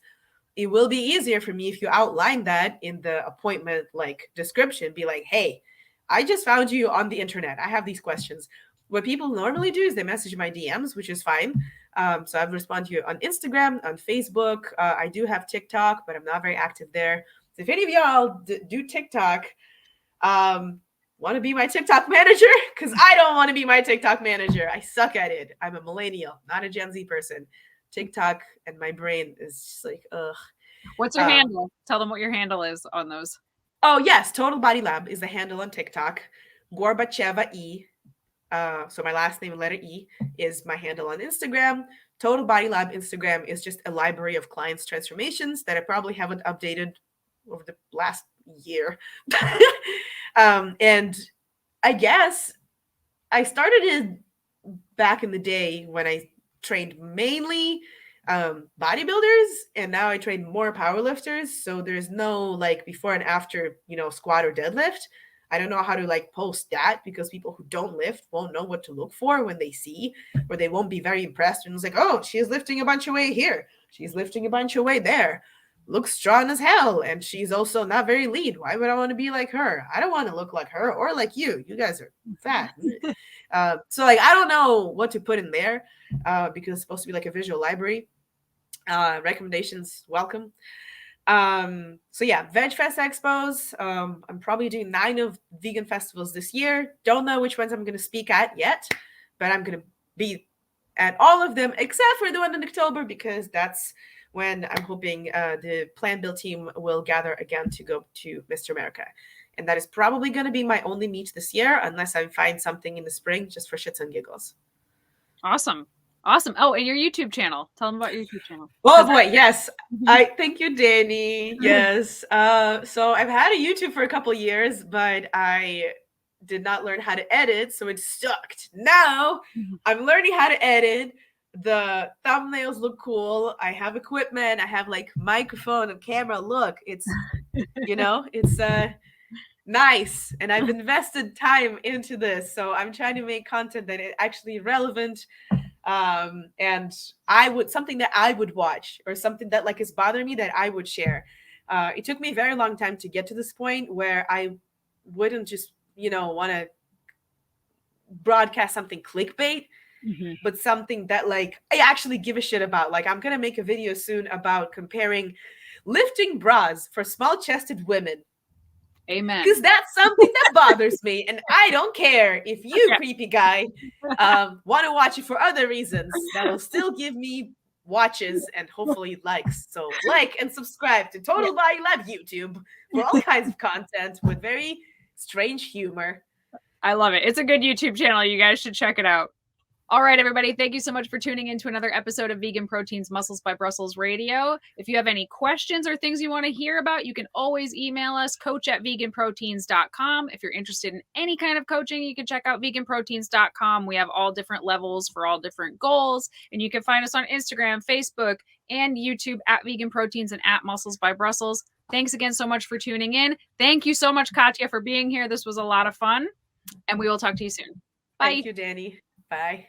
It will be easier for me if you outline that in the appointment like description. Be like, hey, I just found you on the internet. I have these questions. What people normally do is they message my DMs, which is fine. So I respond to you on Instagram, on Facebook. I do have TikTok, but I'm not very active there. So if any of y'all do TikTok, want to be my TikTok manager? Because I don't want to be my TikTok manager. I suck at it. I'm a millennial, not a Gen Z person. TikTok and my brain is just like, ugh. What's your handle? Tell them what your handle is on those. Oh, yes. Total Body Lab is the handle on TikTok. Gorbacheva E. So my last name, letter E, is my handle on Instagram. Total Body Lab Instagram is just a library of clients' transformations that I probably haven't updated over the last year. And I guess I started it back in the day when I trained mainly bodybuilders, and now I train more powerlifters. So there's no like before and after, squat or deadlift. I don't know how to like post that because people who don't lift won't know what to look for when they see, or they won't be very impressed. And it's like, oh, she's lifting a bunch of weight here. She's lifting a bunch of weight there. Looks strong as hell. And she's also not very lean. Why would I want to be like her? I don't want to look like her or like you. You guys are fat. So like, I don't know what to put in there because it's supposed to be like a visual library. Recommendations welcome. So yeah, Veg Fest Expos. I'm probably doing 9 of vegan festivals this year. Don't know which ones I'm going to speak at yet, but I'm going to be at all of them except for the one in October because that's when I'm hoping the Plan Build team will gather again to go to Mr. America. And that is probably going to be my only meet this year unless I find something in the spring just for shits and giggles. Awesome. Awesome. Oh, and your YouTube channel. Tell them about your YouTube channel. Oh boy, yes. I thank you, Danny. Yes. So I've had a YouTube for a couple years, but I did not learn how to edit, so it sucked. Now I'm learning how to edit. The thumbnails look cool. I have equipment. I have like microphone and camera. Look, it's it's nice, and I've invested time into this. So I'm trying to make content that is actually relevant. And something that I would watch or something that like is bothering me that I would share. It took me a very long time to get to this point where I wouldn't just want to broadcast something clickbait, Mhm. but something that like I actually give a shit about. Like I'm gonna make a video soon about comparing lifting bras for small-chested women, Amen. because that's something that bothers me, and I don't care if you, Yeah. creepy guy, want to watch it for other reasons. That'll still give me watches and hopefully likes. So like and subscribe to Yeah. Total Body Lab YouTube for all kinds of content with very strange humor. I love it. It's a good YouTube channel. You guys should check it out. All right, everybody. Thank you so much for tuning in to another episode of Vegan Proteins Muscles by Brussels Radio. If you have any questions or things you want to hear about, you can always email us, coach@veganproteins.com. If you're interested in any kind of coaching, you can check out veganproteins.com. We have all different levels for all different goals. And you can find us on Instagram, Facebook, and YouTube at Vegan Proteins and at Muscles by Brussels. Thanks again so much for tuning in. Thank you so much, Katya, for being here. This was a lot of fun. And we will talk to you soon. Bye. Thank you, Danny. Bye.